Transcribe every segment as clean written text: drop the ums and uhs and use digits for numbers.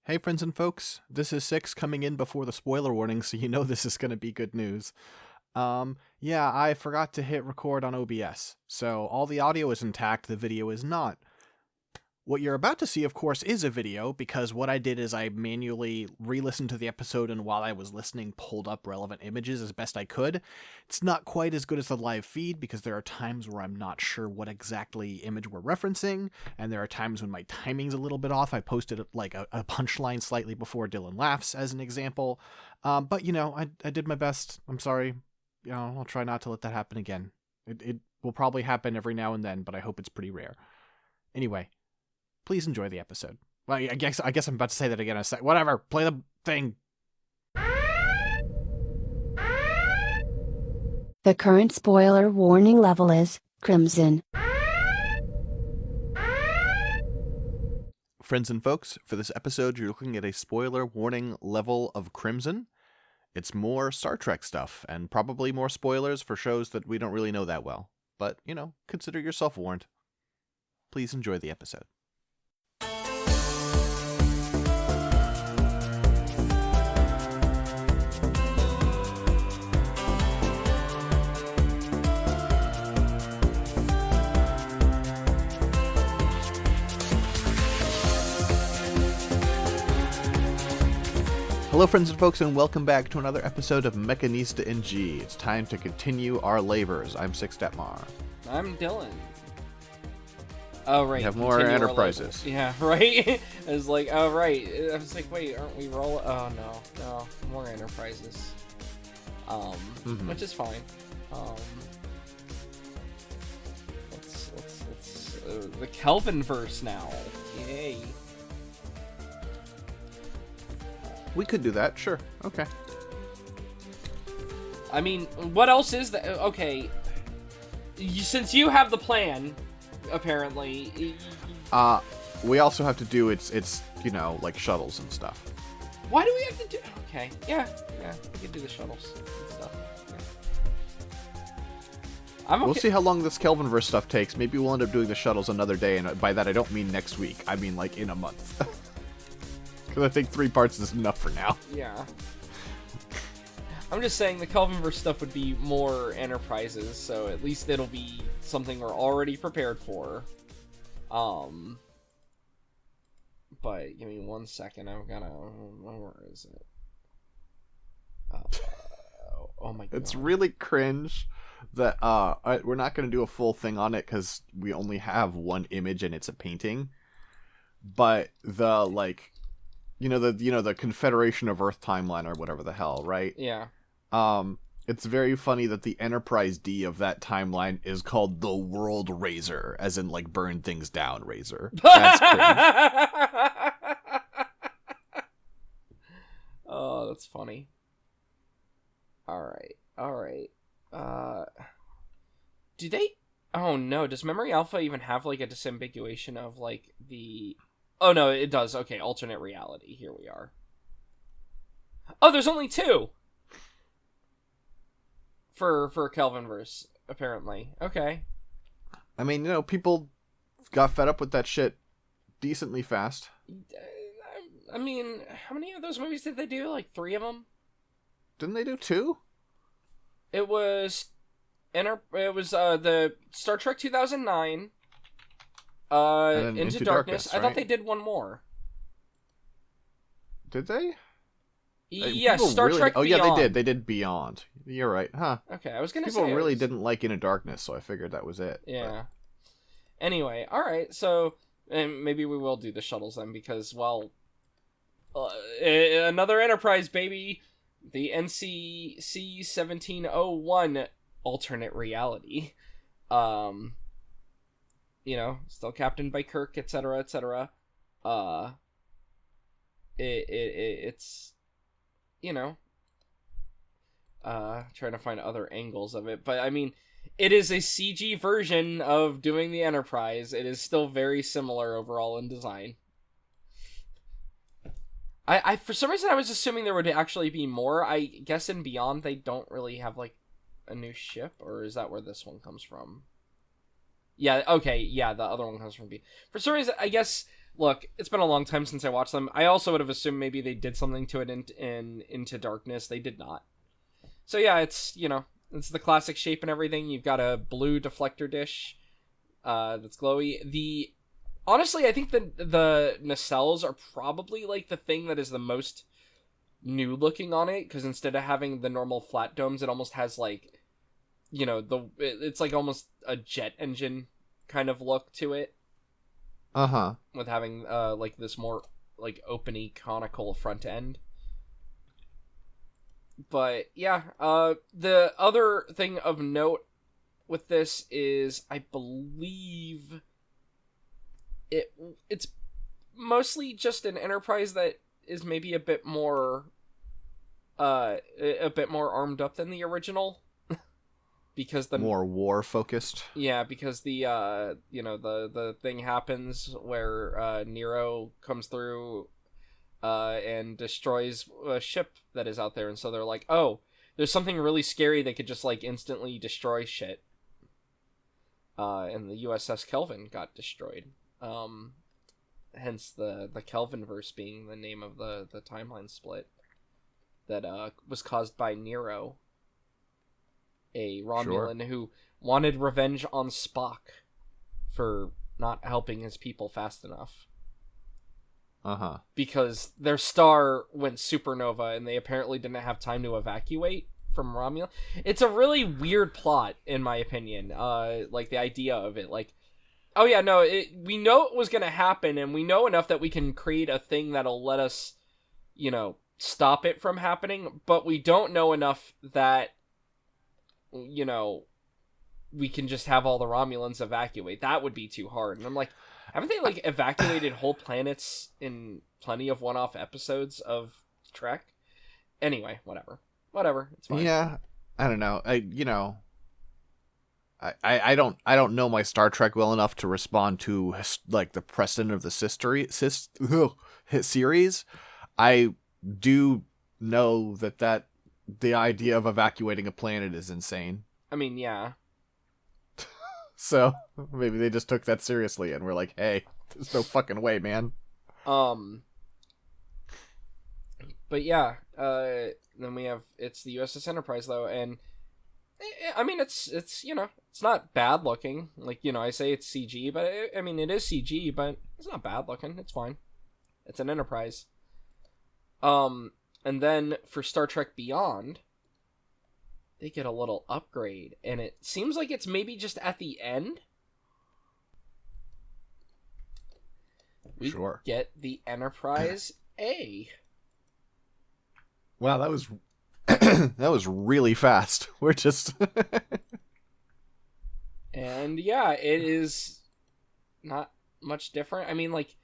Hey friends and folks, this is Six coming in before the spoiler warning, so you know this is going to be good news. Yeah, I forgot to hit record on OBS, so all the audio is intact, the video is not. What you're about to see, of course, is a video, because what I did is I manually re-listened to the episode and while I was listening pulled up relevant images as best I could. It's not quite as good as the live feed because there are times where I'm not sure what exactly image we're referencing, and there are times when my timing's a little bit off. I posted like a punchline slightly before Dylan laughs as an example. But you know, I did my best. I'm sorry. You know, I'll try not to let that happen again. It will probably happen every now and then, but I hope it's pretty rare. Anyway, please enjoy the episode. Well, I guess I'm about to say that again in a sec. Whatever, play the thing. The current spoiler warning level is Crimson. Friends and folks, for this episode you're looking at a spoiler warning level of Crimson. It's more Star Trek stuff, and probably more spoilers for shows that we don't really know that well. But, you know, consider yourself warned. Please enjoy the episode. Hello friends and folks, and welcome back to another episode of Mechanista in G. It's time to continue our labors. I'm Six Detmar. I'm Dylan. Oh, right. We have more Enterprises. Yeah, right? I was like, oh, right. I was like, wait, aren't we rolling? Oh, no. More Enterprises. Which is fine. Let's the Kelvinverse now. Yay. We could do that, sure. Okay. I mean, what else is that? Okay. Since you have the plan, apparently. We also have to do it's you know, like shuttles and stuff. Why do we have to do? Okay, yeah, we can do the shuttles and stuff. Yeah. I'm okay. We'll see how long this Kelvinverse stuff takes. Maybe we'll end up doing the shuttles another day, and by that I don't mean next week. I mean like in a month. Because I think 3 parts is enough for now. Yeah. I'm just saying the Kelvinverse stuff would be more Enterprises, so at least it'll be something we're already prepared for. But give me 1 second. I'm gonna. Where is it? Oh my god. It's really cringe that we're not gonna do a full thing on it because we only have one image and it's a painting. But the like. You know the Confederation of Earth timeline or whatever the hell, right? Yeah. It's very funny that the Enterprise D of that timeline is called the World Razor, as in like burn things down razor. That's cringe. Oh, that's funny. All right. Do they? Oh no. Does Memory Alpha even have like a disambiguation of like the? Oh, no, it does. Okay, alternate reality. Here we are. Oh, there's only 2! For Kelvinverse, apparently. Okay. I mean, you know, people got fed up with that shit decently fast. I mean, how many of those movies did they do? Like 3 of them? Didn't they do 2? It was the Star Trek 2009... Into Darkness. Right? I thought they did one more. Did they? Yes, Star Trek Beyond. Yeah, they did. They did Beyond. You're right, huh? Okay, I was gonna say... People really didn't like Into Darkness, so I figured that was it. Yeah. But... Anyway, alright, so... And maybe we will do the shuttles then, because, well... another Enterprise, baby! The NCC-1701 alternate reality. You know, still captained by Kirk, etc., etc. It's, you know, trying to find other angles of it. But, I mean, it is a CG version of doing the Enterprise. It is still very similar overall in design. I for some reason, I was assuming there would actually be more. I guess in Beyond, they don't really have, like, a new ship, or is that where this one comes from? Yeah, okay, yeah, the other one comes from B. For some reason, I guess look, it's been a long time since I watched them. I also would have assumed maybe they did something to it in Into Darkness. They did not. So yeah, it's, it's the classic shape and everything. You've got a blue deflector dish that's glowy. Honestly, I think the nacelles are probably like the thing that is the most new looking on it, because instead of having the normal flat domes, it almost has like, it's like almost a jet engine kind of look to it. Uh-huh. With having like this more like openy conical front end. But yeah, the other thing of note with this is I believe it's mostly just an Enterprise that is maybe a bit more armed up than the original. Because the more war focused. Yeah, because the the thing happens where Nero comes through and destroys a ship that is out there, and so they're like, oh, there's something really scary that could just like instantly destroy shit. And the USS Kelvin got destroyed. Hence the Kelvinverse being the name of the timeline split that was caused by Nero, a Romulan who wanted revenge on Spock for not helping his people fast enough. Uh-huh. Because their star went supernova and they apparently didn't have time to evacuate from Romulan. It's a really weird plot, in my opinion. Like, the idea of it. Like, oh yeah, no, we know it was going to happen, and we know enough that we can create a thing that'll let us, stop it from happening, but we don't know enough that we can just have all the Romulans evacuate. That would be too hard. And I'm like, haven't they like evacuated whole planets in plenty of one-off episodes of Trek? Anyway, whatever, it's fine. Yeah, I don't know. I don't know my Star Trek well enough to respond to like the precedent of the series. I do know that the idea of evacuating a planet is insane. I mean, yeah. So maybe they just took that seriously and were like, "Hey, there's no fucking way, man." But yeah, then we have it's the USS Enterprise though, and I mean it's it's not bad looking. Like, I say it's CG, but I mean it is CG, but it's not bad looking. It's fine. It's an Enterprise. And then for Star Trek Beyond, they get a little upgrade, and it seems like it's maybe just at the end. We get the Enterprise A. Wow, that was that was really fast. We're just And yeah, it is not much different. I mean, like,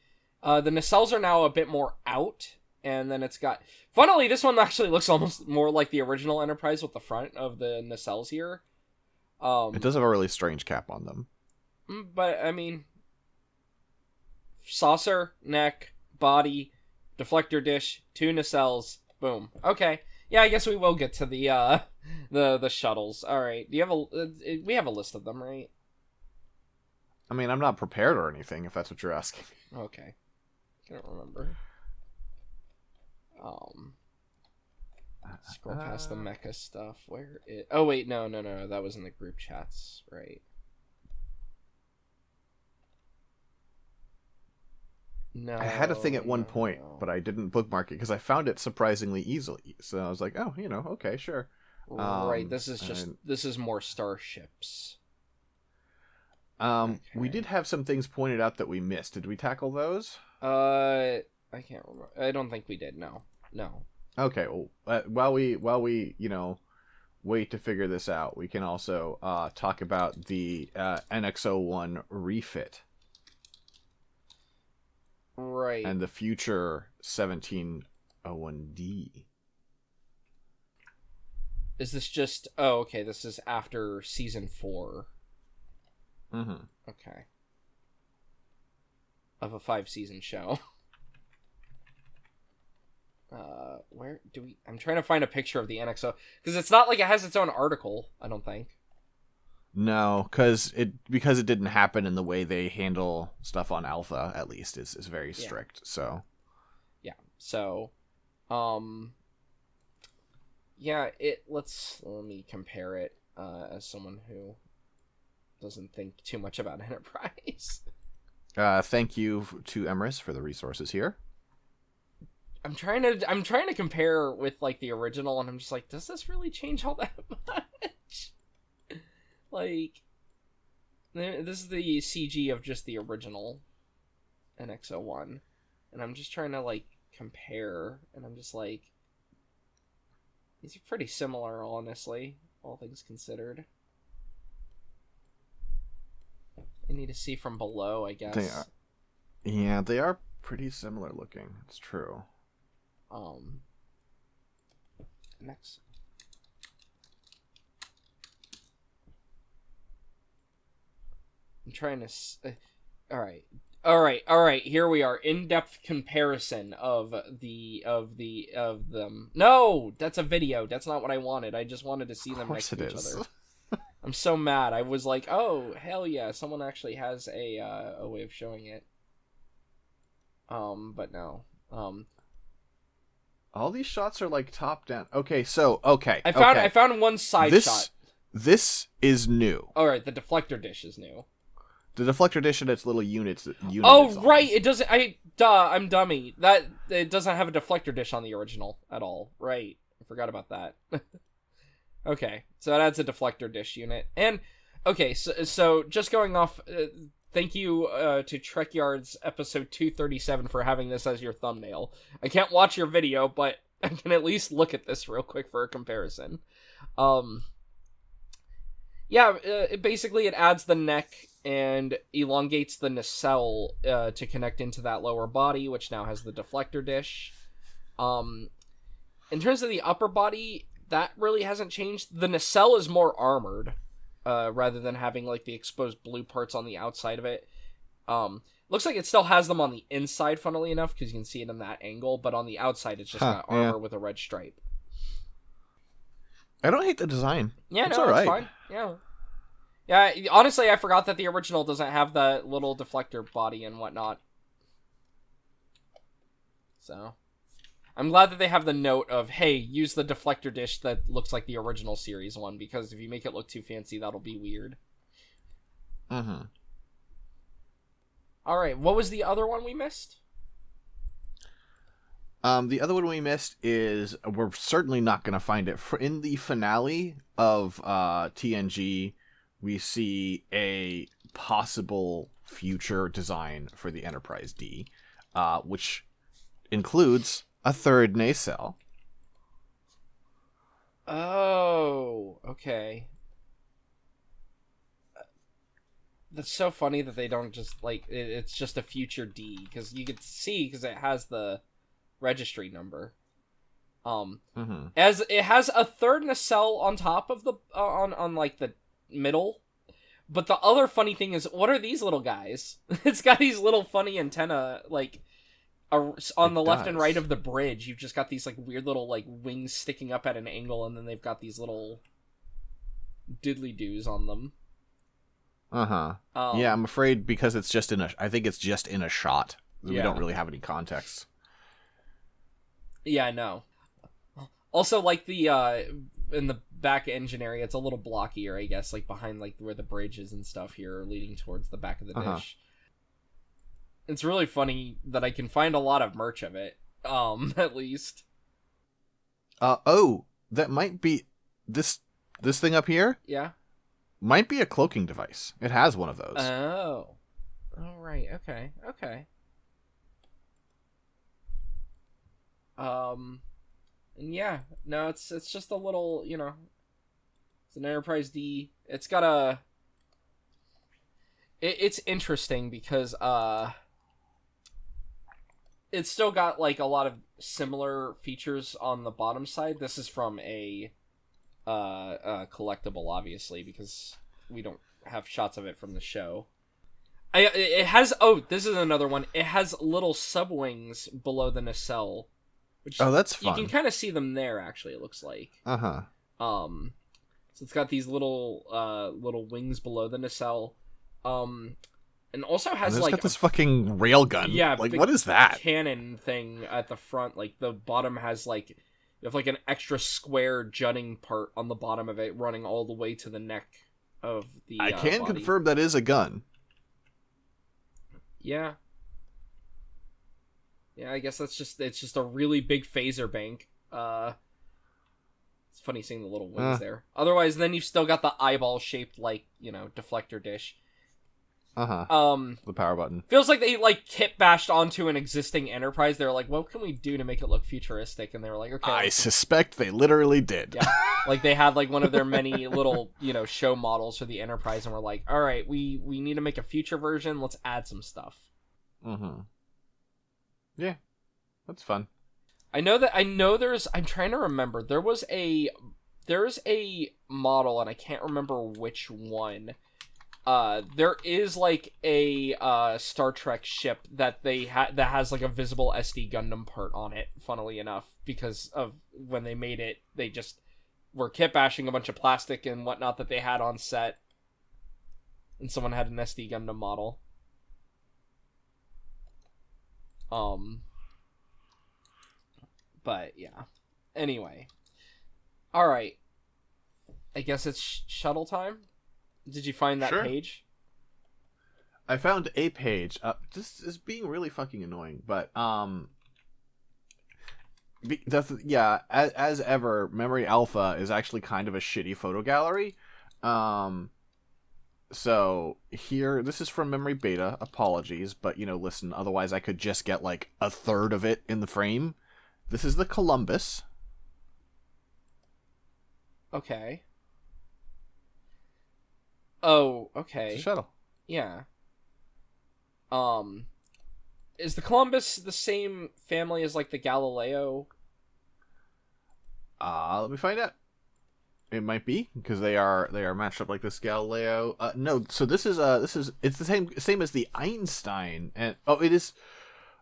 the nacelles are now a bit more out, and then it's got... Funnily, this one actually looks almost more like the original Enterprise with the front of the nacelles here. It does have a really strange cap on them. But, I mean... Saucer, neck, body, deflector dish, 2 nacelles, boom. Okay. Yeah, I guess we will get to the shuttles. All right. Do you have we have a list of them, right? I mean, I'm not prepared or anything, if that's what you're asking. Okay. I don't remember. Scroll past the mecha stuff. Oh wait, no, that was in the group chats, right? No. I had a thing at one point, but I didn't bookmark it because I found it surprisingly easily. So I was like, oh, okay, sure. Right, this is more starships. Okay. We did have some things pointed out that we missed. Did we tackle those? I can't remember. I don't think we did. No. Okay. Well, while we wait to figure this out, we can also talk about the NX-01 refit. Right. And the future 1701D. Is this just... Oh, okay. This is after season 4. Mm-hmm. Okay. Of a 5-season show. Where do we... I'm trying to find a picture of the NXO. Because it's not like it has its own article, I don't think. No, because it didn't happen in the way they handle stuff on Alpha. At least is very Yeah. strict. So Yeah. So, um, yeah. Let me compare it as someone who doesn't think too much about Enterprise. thank you to Emrys for the resources here. I'm trying to compare with like the original, and I'm just like, does this really change all that much? Like, this is the CG of just the original NX-01, and I'm just trying to like compare, and I'm just like, these are pretty similar, honestly, all things considered. I need to see from below, I guess. They are pretty similar looking. It's true. Next. I'm trying to. All right. Here we are. In-depth comparison of them. No, that's a video. That's not what I wanted. I just wanted to see them next to each other. I'm so mad. I was like, oh hell yeah, someone actually has a way of showing it. But no. All these shots are like top down. Okay. I found one side shot. This is new. All right, the deflector dish is new. The deflector dish and its little units. Oh right, it doesn't. I'm dummy. That it doesn't have a deflector dish on the original at all. Right, I forgot about that. Okay, so it adds a deflector dish unit, and okay, so just going off. Thank you to Trek Yards episode 237 for having this as your thumbnail. I can't watch your video, but I can at least look at this real quick for a comparison. Basically it adds the neck and elongates the nacelle to connect into that lower body, which now has the deflector dish. In terms of the upper body, that really hasn't changed. The nacelle is more armored. Rather than having like the exposed blue parts on the outside of it. Looks like it still has them on the inside, funnily enough, because you can see it in that angle, but on the outside it's just got armor with a red stripe. I don't hate the design. Yeah, it's no, all it's right. fine. Yeah, honestly, I forgot that the original doesn't have the little deflector body and whatnot. So, I'm glad that they have the note of, hey, use the deflector dish that looks like the original series one, because if you make it look too fancy, that'll be weird. Mm-hmm. Alright, what was the other one we missed? The other one we missed is, we're certainly not going to find it. In the finale of TNG, we see a possible future design for the Enterprise D, which includes a third nacelle. Oh, okay. That's so funny that they don't just, like, it's just a future D, because you could see, because it has the registry number. As it has a third nacelle on top of the, on like, the middle. But the other funny thing is, what are these little guys? It's got these little funny antenna, like, on the left and right of the bridge. You've just got these like weird little like wings sticking up at an angle, and then they've got these little diddly doos on them. Yeah, I'm afraid because it's just I think it's just in a shot. We don't really have any context. Yeah, I know. Also, like the in the back engine area, it's a little blockier, I guess, like behind like where the bridge is and stuff here, leading towards the back of the dish. It's really funny that I can find a lot of merch of it, at least. That might be this thing up here? Yeah. Might be a cloaking device. It has one of those. Oh. All right. Okay. And yeah, no, it's just a little, it's an Enterprise D. It's got a. It's interesting because it's still got like a lot of similar features on the bottom side. This is from a collectible, obviously, because we don't have shots of it from the show. It has this is another one. It has little sub-wings below the nacelle, which that's fun. You can kind of see them there. Actually, it looks like. But So it's got these little wings below the nacelle. And also has it's like got this fucking railgun. yeah, Like, big what is that? cannon thing at the front. Like the bottom has like you have like an extra square jutting part on the bottom of it, running all the way to the neck of the. I can body. confirm that is a gun. Yeah. Yeah, I guess it's just a really big phaser bank. It's funny seeing the little wings there. Otherwise, then you've still got the eyeball shaped like deflector dish. The power button. Feels like they like kit bashed onto an existing Enterprise. They were like, what can we do to make it look futuristic? And they were like, okay. I suspect they literally did. Yeah. Like they had like one of their many little, show models for the Enterprise, and we're like, all right, we need to make a future version. Let's add some stuff. Yeah. That's fun. I'm trying to remember. There's a model, and I can't remember which one. There is like a Star Trek ship that that has like a visible SD Gundam part on it, funnily enough, because of when they made it, they just were kit bashing a bunch of plastic and whatnot that they had on set, and someone had an SD Gundam model. But yeah. Anyway. Alright. I guess it's shuttle time? Did you find that page? I found a page. This is being really fucking annoying, but as ever, Memory Alpha is actually kind of a shitty photo gallery. So here, this is from Memory Beta. Apologies, but listen. Otherwise, I could just get like a third of it in the frame. This is the Columbus. Okay. Oh, okay. It's a shuttle. Yeah. Is the Columbus the same family as like the Galileo? Let me find out. It might be because they are matched up like this Galileo. No, so this is it's the same as the Einstein, and it is.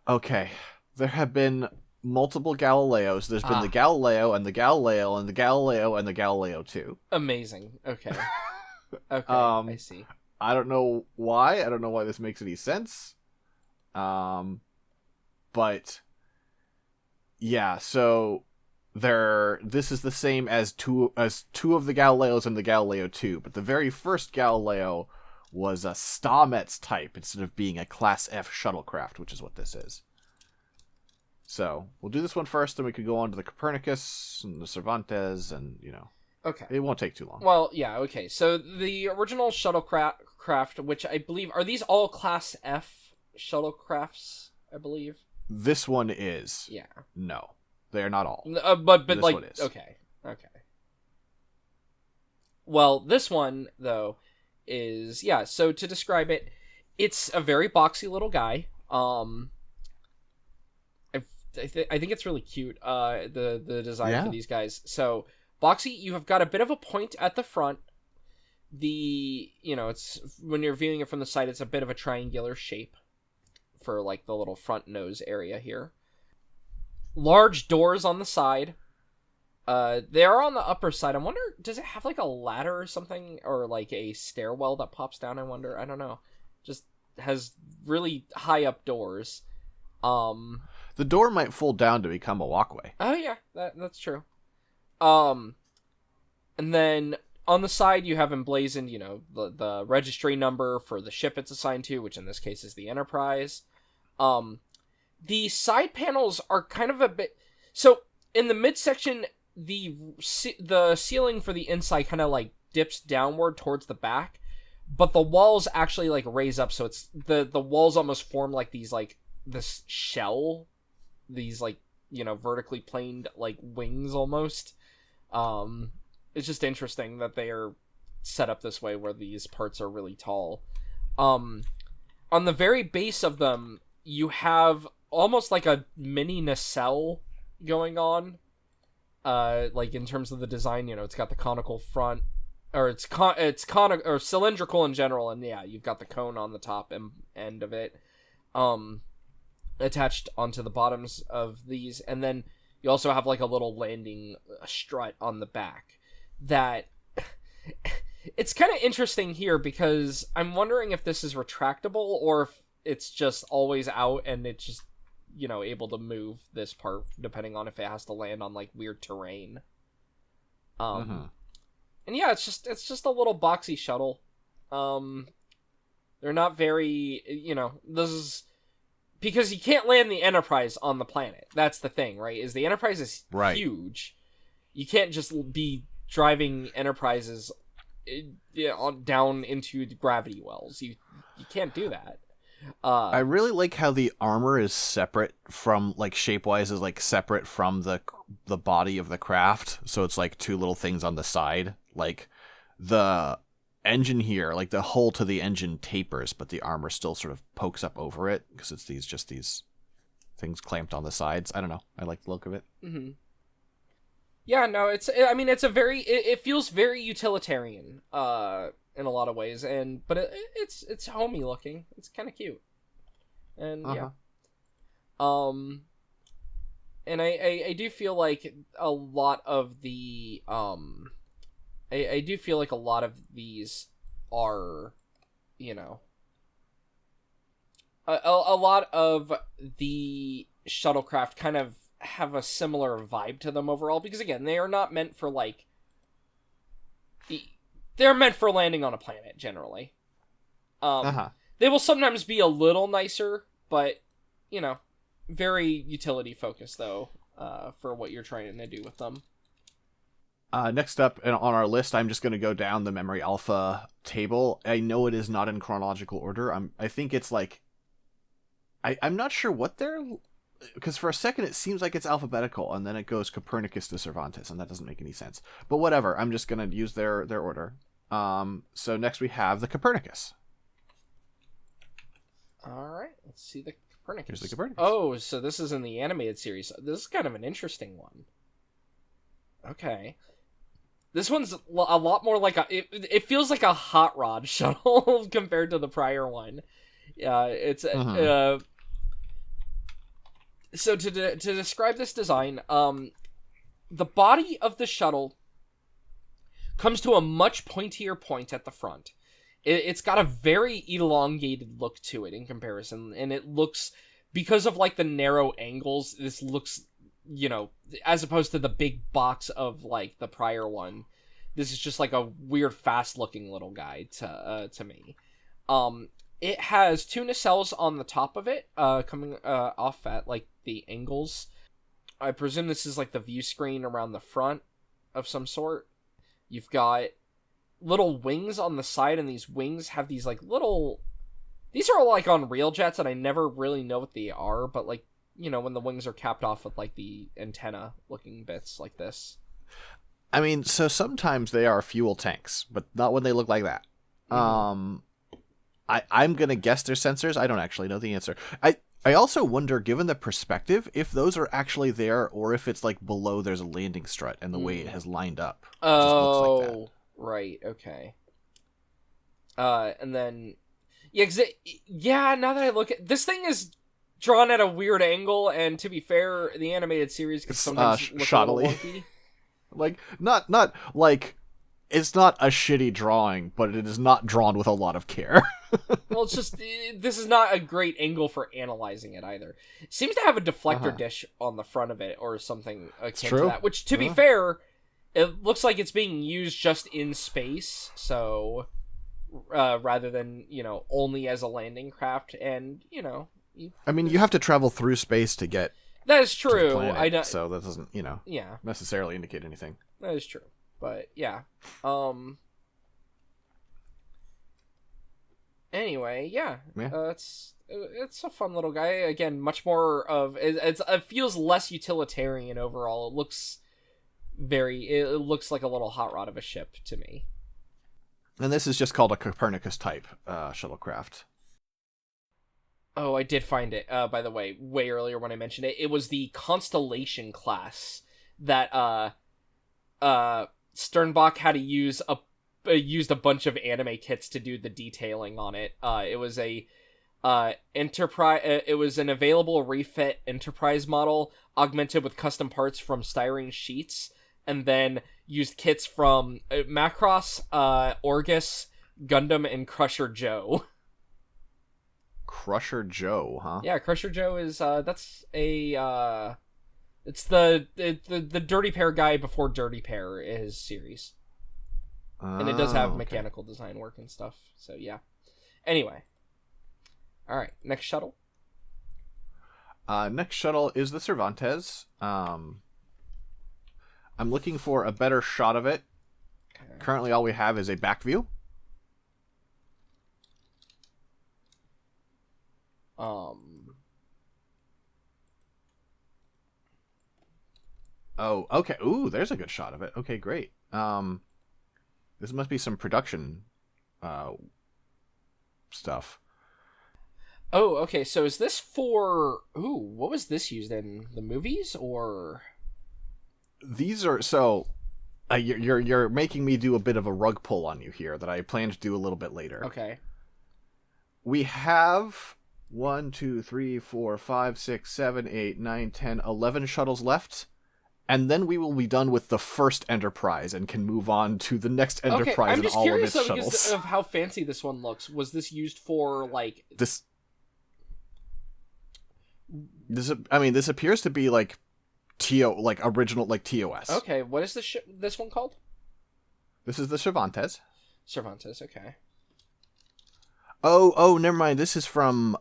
Okay, there have been multiple Galileos. There's been the Galileo and the Galileo and the Galileo and the Galileo II. Amazing. Okay. Okay, I see. I don't know why. I don't know why this makes any sense. But yeah, so this is the same as two of the Galileos and the Galileo II, but the very first Galileo was a Stamets type instead of being a Class F shuttlecraft, which is what this is. So we'll do this one first, then we could go on to the Copernicus and the Cervantes, and Okay. It won't take too long. Well, yeah, okay. So the original shuttlecraft, which I believe are these all Class F shuttlecrafts? I believe this one is. Yeah. No, they are not all. But this like one is. Okay. Well, this one though is So to describe it, it's a very boxy little guy. I think it's really cute. The design for these guys. So boxy, you have got a bit of a point at the front. It's when you're viewing it from the side, it's a bit of a triangular shape for like the little front nose area here. Large doors on the side. They are on the upper side. I wonder, does it have like a ladder or something, or like a stairwell that pops down? I wonder. I don't know. Just has really high up doors. The door might fold down to become a walkway. Oh yeah, that's true. And then on the side you have emblazoned, the registry number for the ship it's assigned to, which in this case is the Enterprise. The side panels are kind of a bit. So in the midsection, the ceiling for the inside kind of like dips downward towards the back, but the walls actually like raise up, so it's the walls almost form like these like this shell, these like vertically planed like wings almost. It's just interesting that they are set up this way where these parts are really tall. On the very base of them, you have almost like a mini nacelle going on. Like in terms of the design, it's got the conical front, or it's conical or cylindrical in general, and yeah, you've got the cone on the top end of it, attached onto the bottoms of these, and then you also have like a little landing strut on the back that It's kind of interesting here because I'm wondering if this is retractable or if it's just always out and it's just, able to move this part depending on if it has to land on like weird terrain. And yeah, it's just a little boxy shuttle. They're not very, this is because you can't land the Enterprise on the planet. That's the thing, right? Is the Enterprise is huge. You can't just be driving Enterprises down into the gravity wells. You can't do that. I really like how the armor is separate from, like, shape-wise is, like, separate from the body of the craft. So it's, like, two little things on the side. Like, the engine here, like, the hull to the engine tapers, but the armor still sort of pokes up over it, because it's these things clamped on the sides. I don't know. I like the look of it. Mm-hmm. Yeah, no, it feels very utilitarian, in a lot of ways, but it's homey looking. It's kind of cute, and yeah, and I do feel like a lot of the I do feel like a lot of these are, a lot of the shuttlecraft kind of have a similar vibe to them overall, because again, they are not meant for like they're meant for landing on a planet generally. They will sometimes be a little nicer, but very utility focused though, for what you're trying to do with them. Next up on our list, I'm just going to go down the Memory Alpha table. I know it is not in chronological order. I think it's like I'm not sure what they're, because for a second it seems like it's alphabetical, and then it goes Copernicus to Cervantes, and that doesn't make any sense. But whatever, I'm just going to use their order. So next we have the Copernicus. All right, let's see the Copernicus. Here's the Copernicus. Oh, so this is in the animated series. This is kind of an interesting one. Okay. This one's a lot more like it feels like a hot rod shuttle compared to the prior one. It's so to describe this design, the body of the shuttle comes to a much pointier point at the front. It's got a very elongated look to it in comparison, and it looks, because of like the narrow angles, this looks, as opposed to the big box of like the prior one, this is just like a weird fast looking little guy to me. It has two nacelles on the top of it, coming off at like the angles. I presume this is like the view screen around the front of some sort. You've got little wings on the side, and these wings have these like little, these are like on rail jets, and I never really know what they are, but like, when the wings are capped off with like the antenna looking bits like this. I mean, so sometimes they are fuel tanks, but not when they look like that. Mm-hmm. I'm going to guess they're sensors. I don't actually know the answer. I also wonder, given the perspective, if those are actually there, or if it's like below there's a landing strut and the way it has lined up. Oh, just looks like that. Right. Okay. And then, yeah, now that I look at this, thing is drawn at a weird angle, and to be fair, the animated series can sometimes look a little wonky. Like, not like, it's not a shitty drawing, but it is not drawn with a lot of care. Well, it's just, this is not a great angle for analyzing it either. It seems to have a deflector dish on the front of it, or something akin to that, which, to be fair, it looks like it's being used just in space, so, rather than, only as a landing craft, and, I mean, you have to travel through space to get that is true. to the planet, so that doesn't, necessarily indicate anything. That is true. But yeah. Anyway, yeah. It's a fun little guy. Again, much more of it feels less utilitarian overall. It looks like a little hot rod of a ship to me. And this is just called a Copernicus type shuttlecraft. Oh, I did find it, by the way, way earlier when I mentioned it. It was the Constellation class that Sternbach had to use used a bunch of anime kits to do the detailing on it. It was a Enterprise. It was an available refit Enterprise model augmented with custom parts from styrene sheets, and then used kits from Macross, Orgus, Gundam, and Crusher Joe. Crusher Joe, huh? Yeah, Crusher Joe is that's a it's the Dirty Pair guy before Dirty Pair is series. And it does have mechanical design work and stuff. So yeah. Anyway. Alright, next shuttle. Next shuttle is the Cervantes. I'm looking for a better shot of it. Okay. Currently all we have is a back view. Oh, okay. Ooh, there's a good shot of it. Okay, great. This must be some production stuff. Oh, okay. So is this for what was this used in? The movies or These are so you're making me do a bit of a rug pull on you here that I plan to do a little bit later. Okay. We have 1, 2, 3, 4, 5, 6, 7, 8, 9, 10, 11 shuttles left. And then we will be done with the first Enterprise and can move on to the next Enterprise and all of its shuttles. Because of how fancy this one looks. Was this used for like this? I mean, this appears to be like original like TOS. Okay, what is this one called? This is the Cervantes. Cervantes. Okay. Oh, never mind. This is from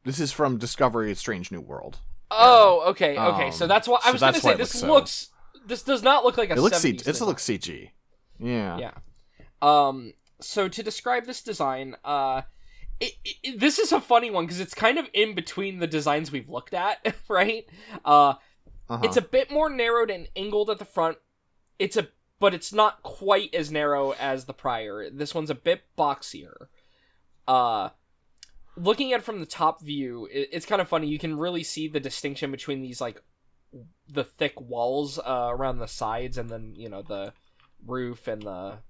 Discovery: A Strange New World. Oh, okay. So that's why I was going to say this looks. This does not look like a. It looks 70s it looks CG. Yeah. Yeah. So to describe this design, this is a funny one because it's kind of in between the designs we've looked at, right? It's a bit more narrowed and angled at the front. But it's not quite as narrow as the prior. This one's a bit boxier. Looking at it from the top view, it's kind of funny. You can really see the distinction between these, like, the thick walls around the sides and then, the roof and the...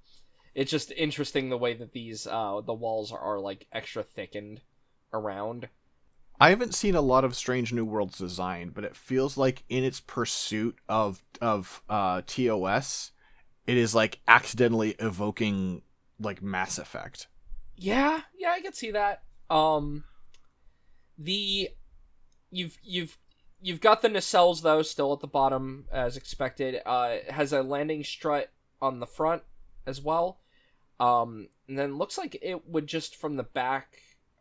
It's just interesting the way that these, the walls are like, extra thickened around. I haven't seen a lot of Strange New Worlds design, but it feels like in its pursuit of TOS, it is, like, accidentally evoking, like, Mass Effect. Yeah, I could see that. You've got the nacelles though still at the bottom as expected. It has a landing strut on the front as well. And then looks like it would just from the back.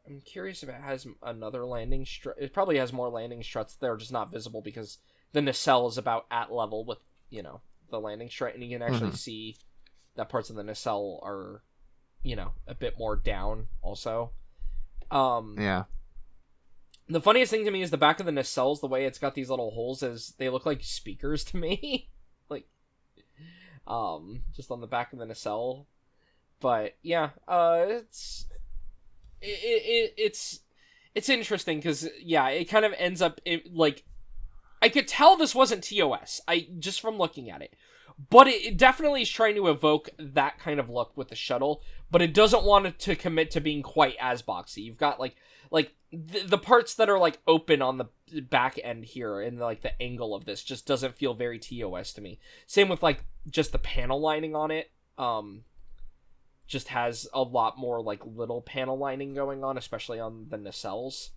I'm curious if it has another landing strut. It probably has more landing struts. They're just not visible because the nacelle is about at level with the landing strut, and you can actually see that parts of the nacelle are a bit more down also. Yeah. The funniest thing to me is the back of the nacelles, the way it's got these little holes, is they look like speakers to me. Like, just on the back of the nacelle. But yeah, it's interesting because it kind of ends up like I could tell this wasn't TOS. Just from looking at it. But it definitely is trying to evoke that kind of look with the shuttle, but it doesn't want it to commit to being quite as boxy. You've got like the parts that are like open on the back end here, and like the angle of this just doesn't feel very TOS to me. Same with like just the panel lining on it. Just has a lot more like little panel lining going on, especially on the nacelles.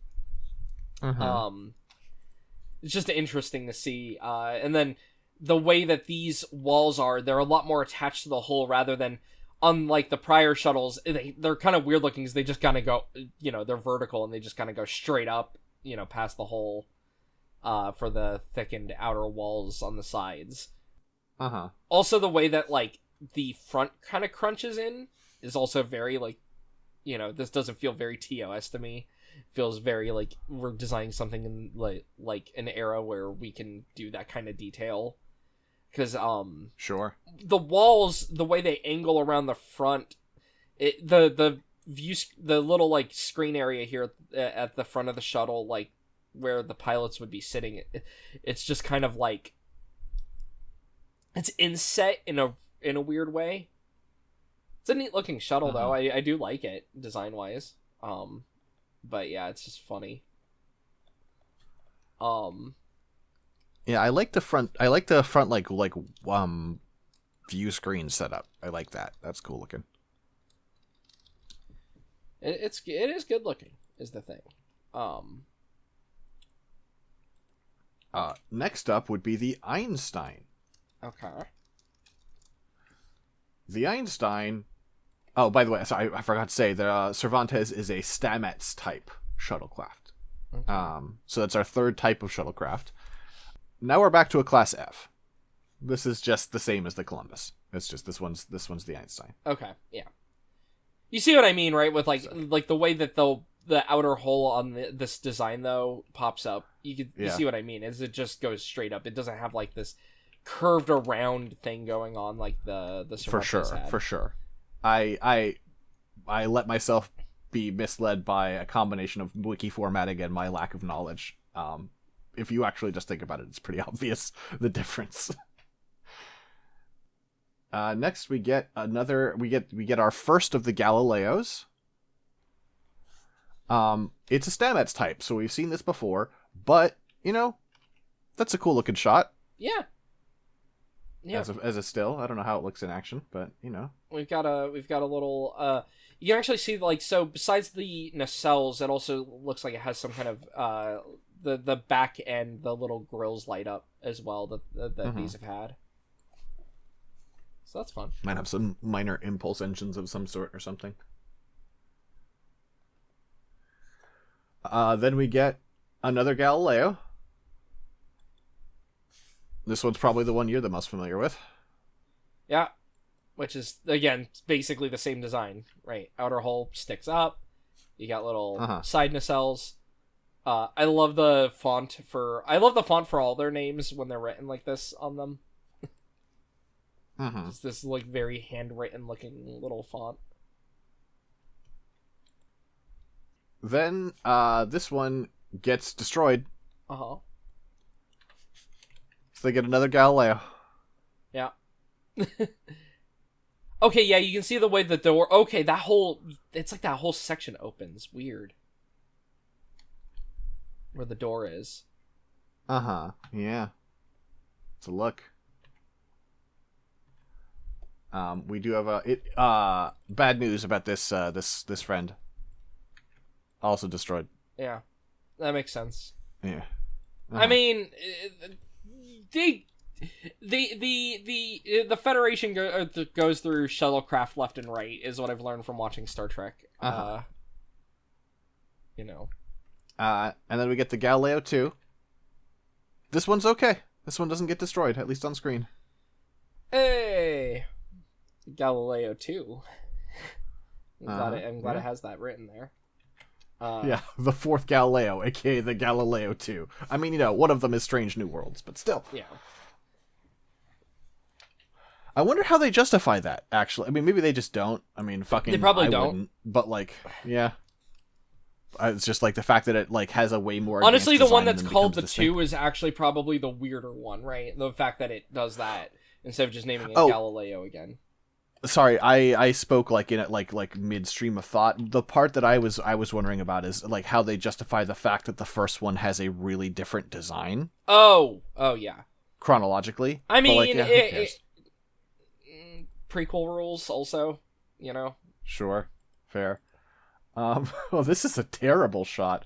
It's just interesting to see. And then the way that these walls are, they're a lot more attached to the hull rather than, unlike the prior shuttles, they're kind of weird looking because they just kind of go, they're vertical and they just kind of go straight up, past the hull for the thickened outer walls on the sides. Also, the way that, like, the front kind of crunches in is also very, like, this doesn't feel very TOS to me. It feels very, like, we're designing something in, like an era where we can do that kind of detail. Because, Sure. The walls, the way they angle around the front, the view, the little, like, screen area here at the front of the shuttle, like, where the pilots would be sitting, it's just kind of, like, it's inset in a weird way. It's a neat looking shuttle, though. I do like it, design-wise. But, yeah, it's just funny. Yeah, I like the front. I like the front view screen setup. I like that. That's cool looking. It is good looking, is the thing. Next up would be the Einstein. Okay. The Einstein. Oh, by the way, sorry, I forgot to say that Cervantes is a Stamets type shuttlecraft. Okay. So that's our third type of shuttlecraft. Now we're back to a class F. This is just the same as the Columbus. It's just this one's the Einstein. Okay. Yeah. You see what I mean, right? With like the way that the outer hole on this design though pops up. You see what I mean? Is it just goes straight up? It doesn't have like this curved around thing going on like the Cervantes had. For sure. I let myself be misled by a combination of wiki formatting and my lack of knowledge. If you actually just think about it, it's pretty obvious the difference. Next, we get our first of the Galileos. It's a Stamets type, so we've seen this before, but that's a cool looking shot. Yeah. Yeah. As a still, I don't know how it looks in action, but we've got a little. You can actually see so besides the nacelles, it also looks like it has some kind of the back end, the little grills light up as well that these have had. So that's fun. Might have some minor impulse engines of some sort or something. Then we get another Galileo. This one's probably the one you're the most familiar with. Yeah. Which is, again, basically the same design, right? Outer hull sticks up. You got little side nacelles. I love the font for all their names when they're written like this on them. It's this like very handwritten looking little font. Then this one gets destroyed. So they get another Galileo. Yeah. Okay, yeah, you can see the way the door. Okay, it's like that whole section opens. Weird. Where the door is. Yeah. It's a look. We do have bad news about this this friend. Also destroyed. Yeah, that makes sense. Yeah. I mean, the Federation goes through shuttlecraft left and right is what I've learned from watching Star Trek. And then we get the Galileo II. This one's okay. This one doesn't get destroyed, at least on screen. Hey, Galileo II. I'm glad it has that written there. Yeah, the fourth Galileo, aka the Galileo II. I mean, one of them is Strange New Worlds, but still. Yeah. I wonder how they justify that, actually. I mean, maybe they just don't. I mean, fucking... They probably I don't. Wouldn't, but, yeah. It's just, the fact that it, has a way more... Honestly, the one that's called the 2 is actually probably the weirder one, right? The fact that it does that, instead of just naming it Galileo again. Sorry, I spoke in midstream of thought. The part that I was wondering about is how they justify the fact that the first one has a really different design. Oh yeah. Chronologically, I mean, prequel rules also, Sure, fair. Well, this is a terrible shot.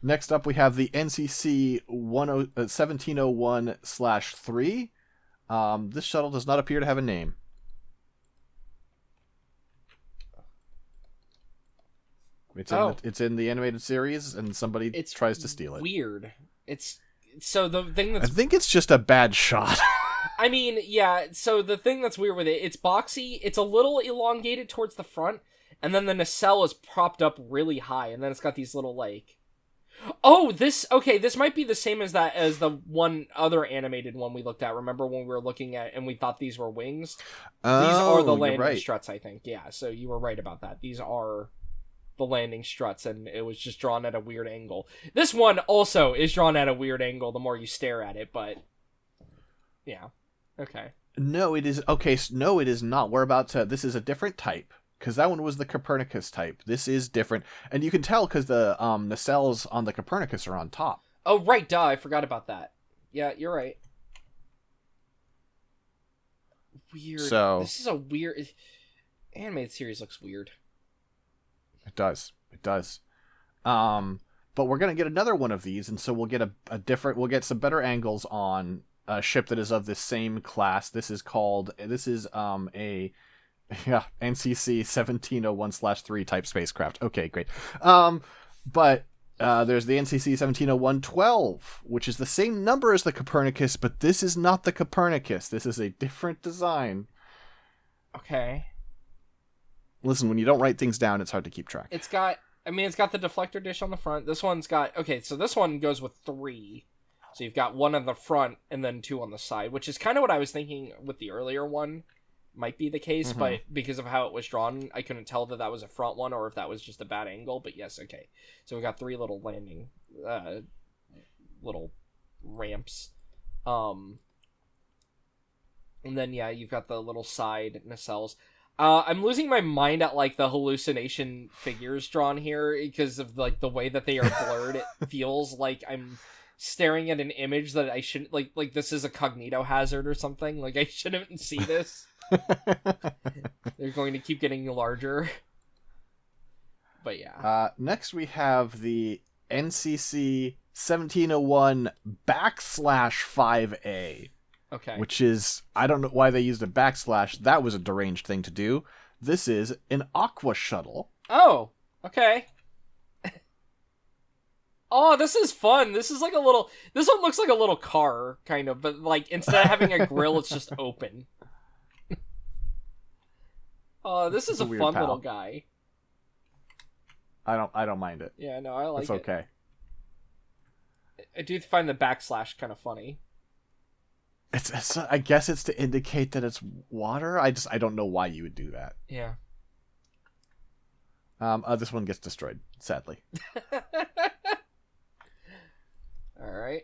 Next up we have the NCC-1701/3. This shuttle does not appear to have a name. It's in the animated series, and somebody tries to steal it. Weird. It's so the thing that's... I think it's just a bad shot. I mean, yeah. So the thing that's weird with it, it's boxy. It's a little elongated towards the front, and then the nacelle is propped up really high, and then it's got these little this might be the same as the one other animated one we looked at. Remember when we were looking at and we thought these were wings? These are the landing struts, I think. Yeah, so you were right about that. These are the landing struts, and it was just drawn at a weird angle. This one also is drawn at a weird angle the more you stare at it, but yeah. Okay. No, it is okay. No, it is not. We're about to. This is a different type because that one was the Copernicus type. This is different, and you can tell because the nacelles on the Copernicus are on top. Oh right, duh! I forgot about that. Yeah, you're right. Weird. So This is a weird... Animated series looks weird. it does. It does. But we're gonna get another one of these, and so we'll get a different. We'll get some better angles on a ship that is of the same class. This is a yeah, NCC-1701/3 type spacecraft. Okay, great. But there's the NCC-1701-12, which is the same number as the Copernicus, but this is not the Copernicus. This is a different design. Okay. Listen, when you don't write things down, it's hard to keep track. It's got the deflector dish on the front. This one's got... Okay, so this one goes with 3. So you've got 1 on the front and then 2 on the side, which is kind of what I was thinking with the earlier one. Might be the case, but because of how it was drawn, I couldn't tell that was a front one or if that was just a bad angle. But yes, okay. So we got 3 little landing... little ramps. And then, yeah, you've got the little side nacelles. I'm losing my mind at, like, the hallucination figures drawn here because of, like, the way that they are blurred. It feels like I'm staring at an image that I shouldn't... Like this is a cognito hazard or something. Like, I shouldn't see this. They're going to keep getting larger. But, yeah. Next we have the NCC-1701/5A. Okay. Which is, I don't know why they used a backslash. That was a deranged thing to do. This is an aqua shuttle. Oh, okay. Oh, this is fun. This is like a little... This one looks like a little car, kind of, but, like, instead of having a grill, it's just open. Oh, this is a fun little guy. I don't mind it. Yeah, no, I like it. It's okay. I do find the backslash kind of funny. It's I guess it's to indicate that it's water. I don't know why you would do that. Yeah. This one gets destroyed, sadly. All right.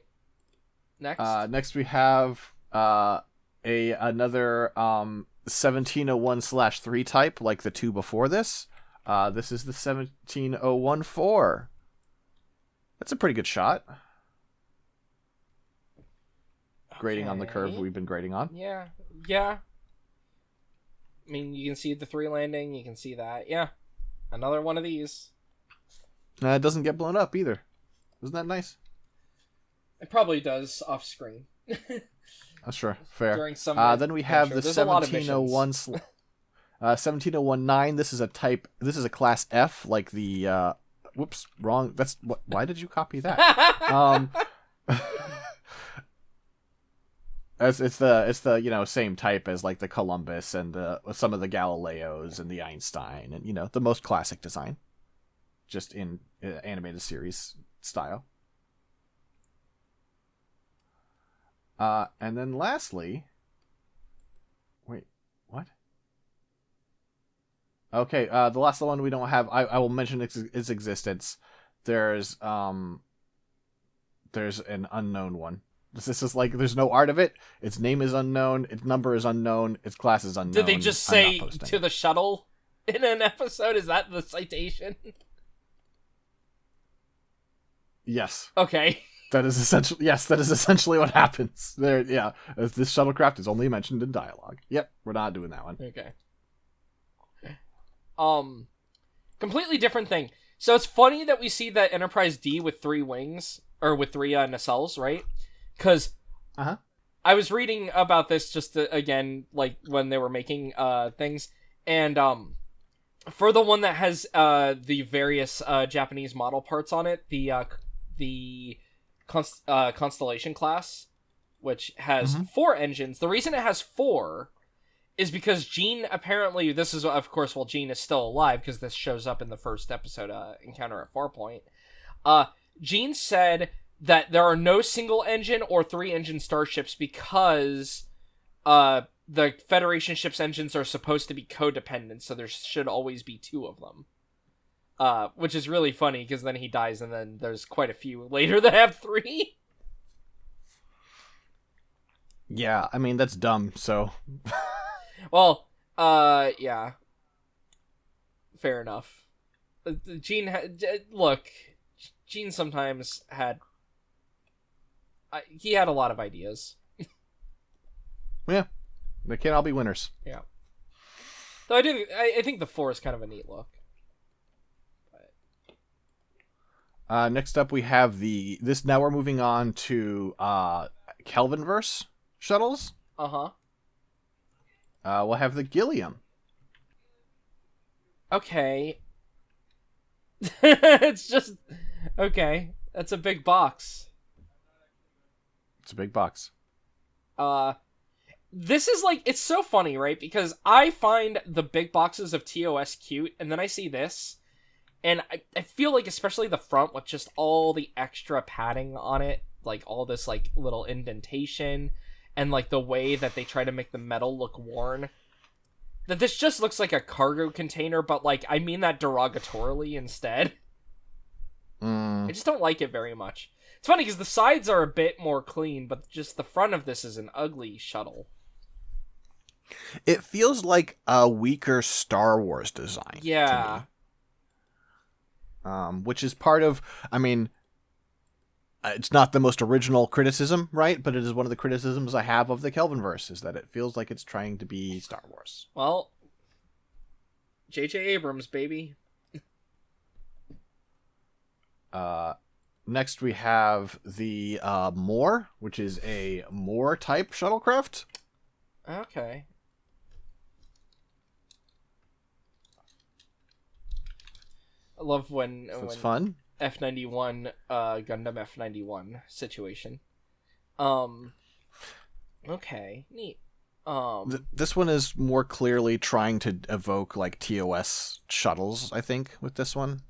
Next. Next we have another 1701/3 type, like the 2 before this. This is the 1701-4. That's a pretty good shot. Grading on the curve we've been grading on. Yeah. I mean, you can see the 3 landing. You can see that. Yeah. Another one of these. It doesn't get blown up either. Isn't that nice? It probably does off screen. Sure. Fair. During some then we have the 1701 1701-9. This is a type. This is a class F, like the. Whoops, wrong. That's what. Why did you copy that? It's the same type as like the Columbus and some of the Galileos and the Einstein and the most classic design, just in animated series style. And then lastly, wait, what? Okay, the last one we don't have. I will mention its existence. There's an unknown one. This is like, there's no art of it. Its name is unknown. Its number is unknown. Its class is unknown. Did they just say to the shuttle in an episode? Is that the citation? Yes. Okay. That is essentially what happens. There, yeah. This shuttlecraft is only mentioned in dialogue. Yep, we're not doing that one. Okay. Completely different thing. So it's funny that we see that Enterprise D with 3 wings, or with 3 nacelles, right? Because I was reading about this just again, like when they were making things, and for the one that has the various Japanese model parts on it, the Constellation class, which has 4 engines. The reason it has 4 is because Gene apparently, this is of course while Gene is still alive, because this shows up in the first episode, Encounter at Farpoint. Gene said that there are no single engine or 3 engine starships because the Federation ship's engines are supposed to be codependent, so there should always be 2 of them. Which is really funny, because then he dies, and then there's quite a few later that have 3. Yeah, I mean, that's dumb, so... Well, yeah. Fair enough. Gene sometimes had he had a lot of ideas. Yeah, they can't all be winners. Yeah. Though I think the 4 is kind of a neat look. Next up, we have now we're moving on to Kelvinverse shuttles. Uh-huh. We'll have the Gilliam. Okay. It's just... Okay. That's a big box. It's a big box. This is like... It's so funny, right? Because I find the big boxes of TOS cute, and then I see this, and I feel like especially the front with just all the extra padding on it, like all this like little indentation, and like the way that they try to make the metal look worn, that this just looks like a cargo container, but like I mean that derogatorily instead. I just don't like it very much. It's funny because the sides are a bit more clean, but just the front of this is an ugly shuttle. It feels like a weaker Star Wars design. Yeah. To me. Which is part of, I mean, it's not the most original criticism, right? But it is one of the criticisms I have of the Kelvinverse, is that it feels like it's trying to be Star Wars. Well, J.J. Abrams, baby. Next we have the Moore, which is a Moore type shuttlecraft. Okay. I love when So it's fun. F-91 Gundam F-91 situation. Okay, neat. This one is more clearly trying to evoke like TOS shuttles, I think, with this one.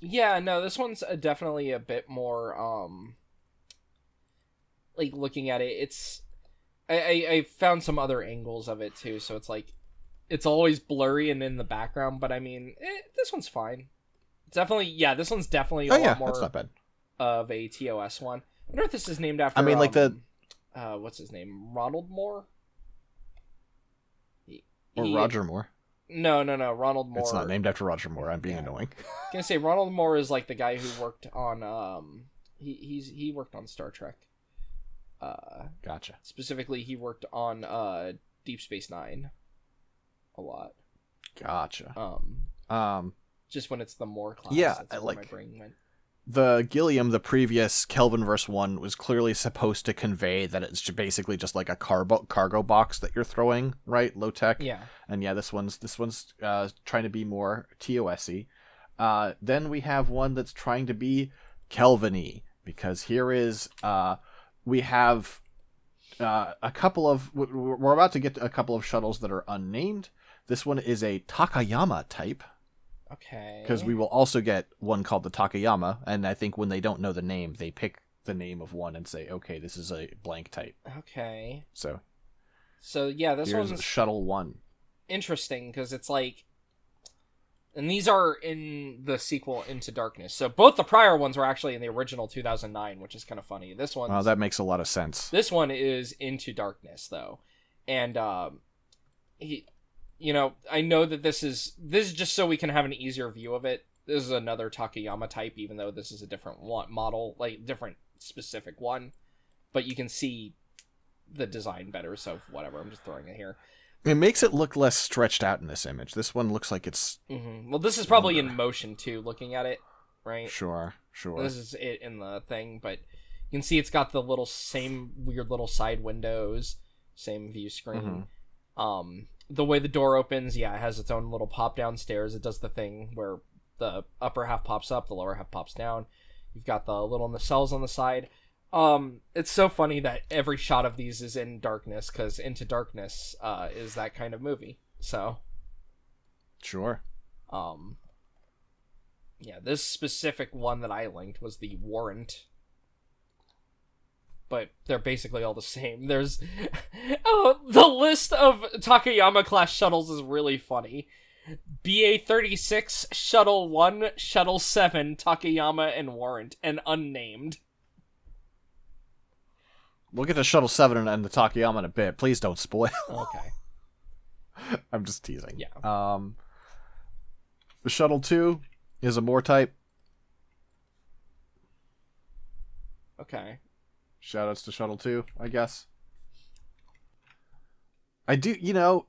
Yeah, no, this one's definitely a bit more like looking at it, it's I found some other angles of it too, so it's like it's always blurry and in the background, but I mean, this one's fine. Definitely, yeah, this one's definitely a lot more that's not bad. Of a TOS one. I wonder if this is named after, I mean, like what's his name? Ronald Moore? Or Roger Moore. No, Ronald Moore. It's not named after Roger Moore. I'm being annoying. I was gonna say Ronald Moore is like the guy who worked on he worked on Star Trek. Gotcha. Specifically, he worked on Deep Space Nine a lot. Gotcha. Just when it's the Moore class. Yeah, that's where my brain went. The Gilliam, the previous Kelvinverse one, was clearly supposed to convey that it's basically just like a cargo box that you're throwing, right? Low tech. Yeah. And yeah, this one's trying to be more TOS-y. Then we have one that's trying to be Kelvin-y, because here is we have a couple of we're about to get to a couple of shuttles that are unnamed. This one is a Takayama type. Okay. Because we will also get one called the Takayama, and I think when they don't know the name, they pick the name of one and say, okay, this is a blank type. Okay. So yeah, this here's one's Shuttle 1. interesting, because it's like... And these are in the sequel Into Darkness. So both the prior ones were actually in the original 2009, which is kind of funny. This one... Oh, that makes a lot of sense. This one is Into Darkness, though. And, you know, I know that this is just so we can have an easier view of it. This is another Takayama type, even though this is a different model, like different specific one. But you can see the design better, so whatever, I'm just throwing it here. It makes it look less stretched out in this image. This one looks like it's... Mm-hmm. Well, this is probably in motion, too, looking at it, right? Sure. This is it in the thing, but you can see it's got the same weird little side windows, same view screen. Mm-hmm. The way the door opens, yeah, it has its own little pop down stairs. It does the thing where the upper half pops up, the lower half pops down. You've got the little nacelles on the side. It's so funny that every shot of these is in darkness, because Into Darkness is that kind of movie. So, sure. Yeah, this specific one that I linked was the Warrant. But they're basically all the same. There's... the list of Takayama-class shuttles is really funny. BA-36, Shuttle 1, Shuttle 7, Takayama, and Warrant, and unnamed. We'll get to Shuttle 7 and the Takayama in a bit. Please don't spoil. Okay. I'm just teasing. Yeah. The Shuttle 2 is a Moore type. Okay. Shoutouts to Shuttle 2, I guess. I do,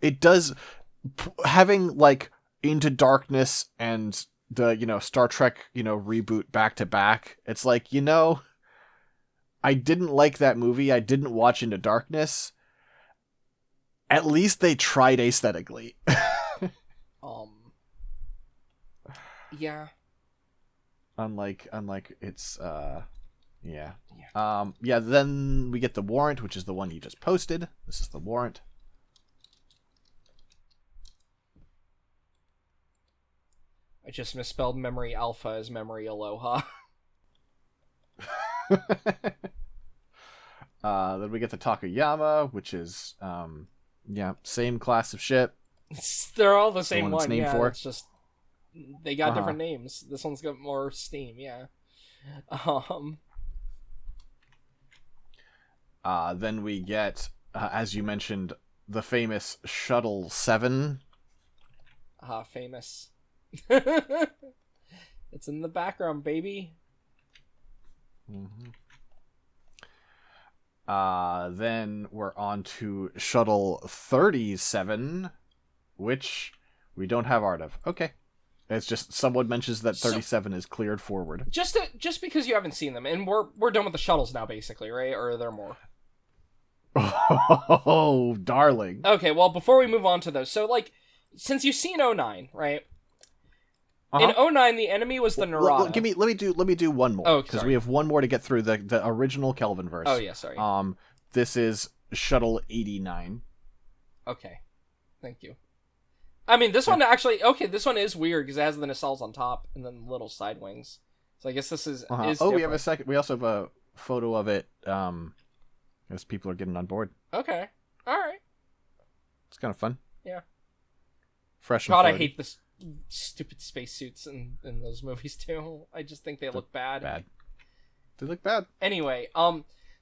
it does, having, like, Into Darkness and the, Star Trek, reboot back to back, it's like, I didn't like that movie, I didn't watch Into Darkness. At least they tried aesthetically. Yeah. Unlike it's, yeah. Yeah, then we get the Warrant, which is the one you just posted. This is the Warrant. I just misspelled memory alpha as memory aloha. Then we get the Takayama, which is, same class of ship. They're all the same one. Yeah, for. It's just they got different names. This one's got more steam. Yeah. Then we get, as you mentioned, the famous Shuttle 7. Famous. It's in the background, baby. Mm-hmm. Then we're on to Shuttle 37, which we don't have art of. Okay. It's just someone mentions that 37 is cleared forward. Just because you haven't seen them, and we're done with the shuttles now, basically, right? Or are there more? Oh, darling. Okay, well, before we move on to those, so, like, since you've seen 09, right? In 09, the enemy was the Narada. Let me do one more. Oh, because we have one more to get through, the original Kelvinverse. Oh, yeah, sorry. This is Shuttle 89. Okay. Thank you. I mean, this one actually... Okay, this one is weird, because it has the nacelles on top, and then little side wings. So I guess this is Oh, different. we have a second... We also have a photo of it, as people are getting on board. Okay. Alright. It's kind of fun. Yeah. Fresh and God, floaty. I hate this stupid spacesuits in those movies, too. I just think they look bad. They look bad. Anyway,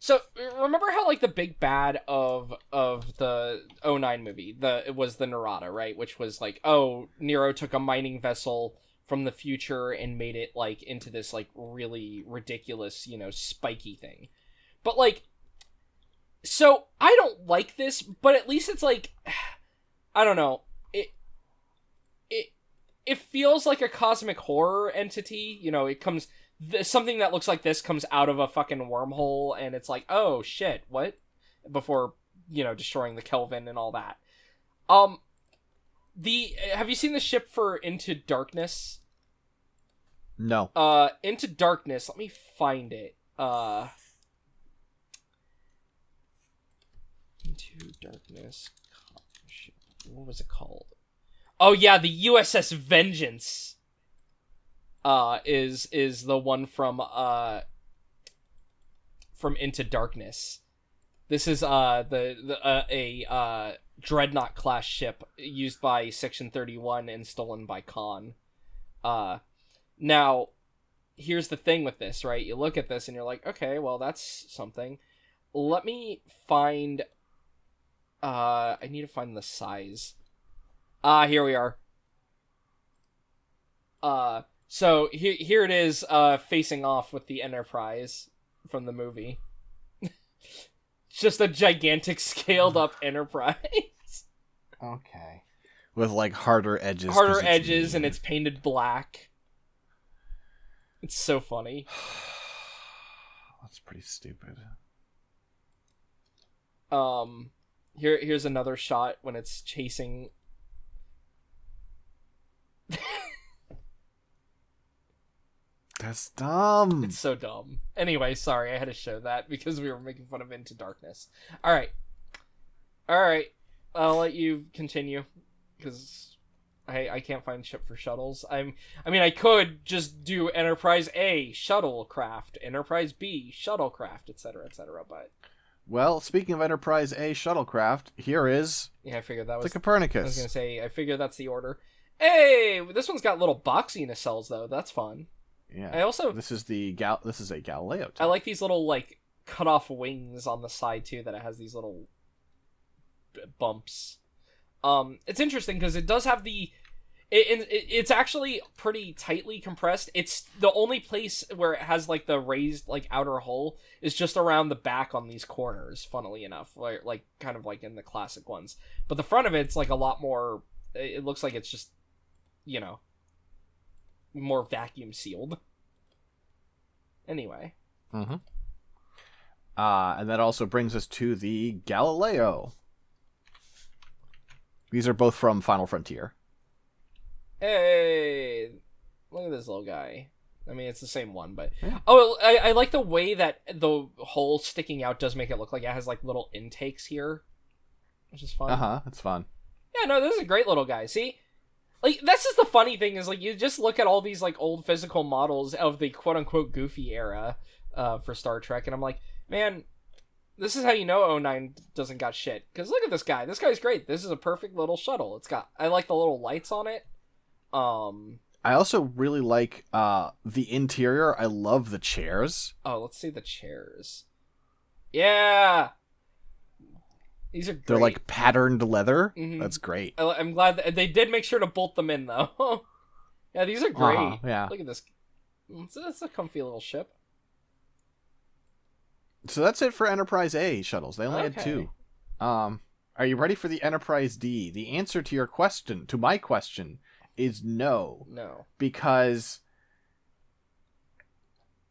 so remember how, like, the big bad of the 09 movie, it was the Narada, right? Which was like, oh, Nero took a mining vessel from the future and made it, like, into this, like, really ridiculous, spiky thing. But, like, so I don't like this, but at least it's like, I don't know, it feels like a cosmic horror entity. It comes... something that looks like this comes out of a fucking wormhole, and it's like, oh shit, what? Before, destroying the Kelvin and all that. Have you seen the ship for Into Darkness? No. Into Darkness, let me find it. Into Darkness. What was it called? Oh yeah, the USS Vengeance. Is the one from Into Darkness. This is a dreadnought class ship used by Section 31 and stolen by Khan. Now, here's the thing with this, right? You look at this and you're like, okay, well, that's something. Let me find... I need to find the size. Here we are. So here it is, facing off with the Enterprise from the movie. Just a gigantic scaled up Enterprise. Okay. With, like, harder edges. Harder edges, and it's painted black. It's so funny. That's pretty stupid. Here's another shot when it's chasing... That's dumb. It's so dumb. Anyway, sorry, I had to show that because we were making fun of Into Darkness. Alright. I'll let you continue, because I can't find ship for shuttles. I mean, I could just do Enterprise A, shuttlecraft, Enterprise B, shuttlecraft, etc., but... Well, speaking of Enterprise A shuttlecraft, here is... Yeah, I figured that was... the Copernicus. I was gonna say, I figured that's the order. Hey! This one's got little boxy nacelles, though. That's fun. Yeah. I also... This is a Galileo II. I like these little, like, cut-off wings on the side, too, that it has these little bumps. It's interesting, because it does have the... It's actually pretty tightly compressed. It's the only place where it has like the raised like outer hull is just around the back on these corners. Funnily enough, like kind of like in the classic ones, but the front of it's like a lot more. It looks like it's just, more vacuum sealed. Anyway. Mm-hmm. And that also brings us to the Galileo. These are both from Final Frontier. Hey, look at this little guy. I mean, it's the same one, but... Yeah. Oh, I like the way that the hole sticking out does make it look like it has, like, little intakes here. Which is fun. Uh-huh, it's fun. Yeah, no, this is a great little guy. See? Like, that's just the funny thing is, like, you just look at all these, like, old physical models of the quote-unquote goofy era for Star Trek, and I'm like, man, this is how you know 09 doesn't got shit. Because look at this guy. This guy's great. This is a perfect little shuttle. I like the little lights on it. I also really like the interior. I love the chairs. Oh, let's see the chairs. Yeah! These are great. They're like patterned leather. Mm-hmm. That's great. I'm glad that they did make sure to bolt them in, though. Yeah, these are great. Yeah. Look at this. It's a comfy little ship. So that's it for Enterprise A shuttles. They only had 2. Are you ready for the Enterprise D? The answer to my question, is no. No. Because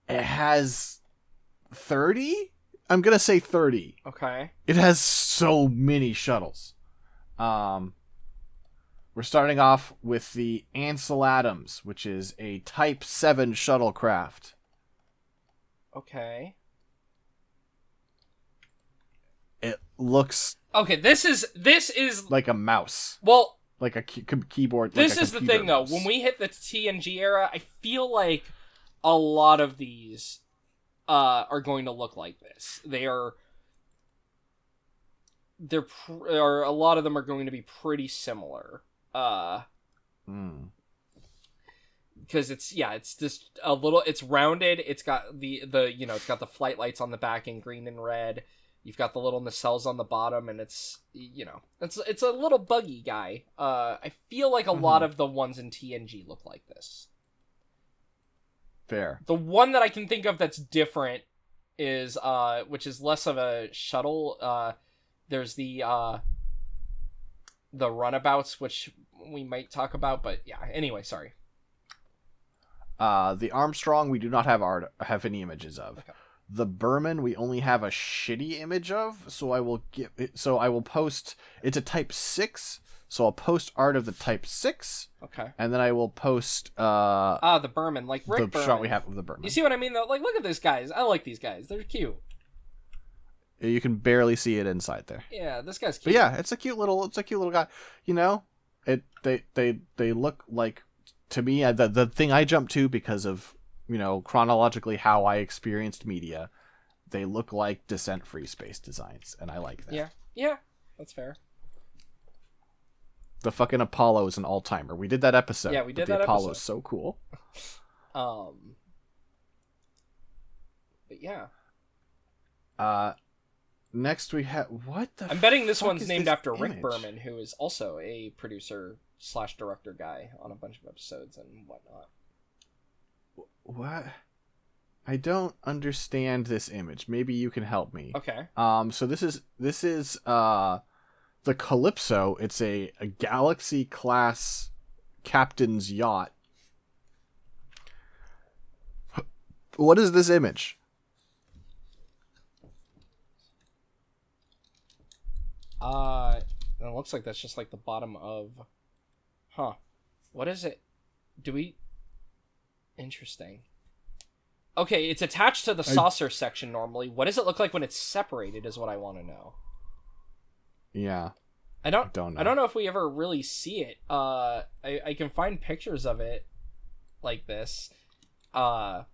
it has 30? I'm going to say 30. Okay. It has so many shuttles. We're starting off with the Ansel Adams, which is a Type 7 shuttlecraft. Okay. It looks... Okay, this is like a mouse. Well... Like a keyboard. This like a is the thing, though. mouse. When we hit the TNG era, I feel like a lot of these are going to look like this. Or a lot of them are going to be pretty similar. Because it's just a little. It's rounded. It's got it's got the flight lights on the back in green and red. You've got the little nacelles on the bottom, and it's a little buggy guy. I feel like a lot of the ones in TNG look like this. Fair. The one that I can think of that's different is, which is less of a shuttle. There's the runabouts, which we might talk about, but yeah. Anyway, sorry. The Armstrong, we do not have any images of. Okay. The Berman, we only have a shitty image of, so I will post. It's a Type 6, so I'll post art of the Type 6. Okay. And then I will post the Berman, like Rick the Berman. shot we have of the Berman. You see what I mean, though? Like, look at these guys. I like these guys. They're cute. You can barely see it inside there. Yeah, this guy's cute. But yeah, it's a cute little guy. They look like, to me, the thing I jumped to because of, chronologically how I experienced media, they look like Descent Free Space designs, and I like that. Yeah, that's fair. The fucking Apollo is an all-timer. We did that episode. Yeah, we did but that the Apollo episode. is so cool. But yeah. Next we have I'm betting this fuck one's is named this after Rick image? Berman, who is also a producer/director guy on a bunch of episodes and whatnot. What? I don't understand this image. Maybe you can help me. Okay. So this is the Calypso. It's a Galaxy class captain's yacht. What is this image? It looks like that's just like the bottom of... Huh. What is it? Interesting. Okay, it's attached to the saucer section normally. What does it look like when it's separated is what I want to know. Yeah. I don't know. I don't know if we ever really see it. I can find pictures of it like this. I'm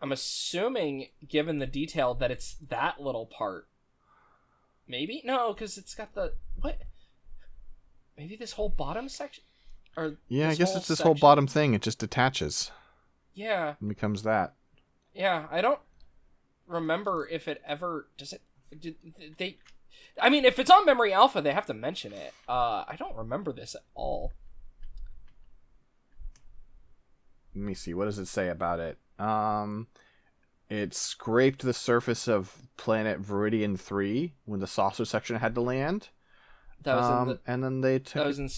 assuming, given the detail, that it's that little part. Maybe? No, because it's got the... What? Maybe this whole bottom section? Yeah, I guess it's this whole bottom thing. It just detaches. Yeah. And becomes that. Yeah, I don't remember if it ever... I mean, if it's on Memory Alpha, they have to mention it. I don't remember this at all. let me see. What does it say about it? It scraped the surface of planet Viridian 3 when the saucer section had to land. That was in the. And then they took That was in.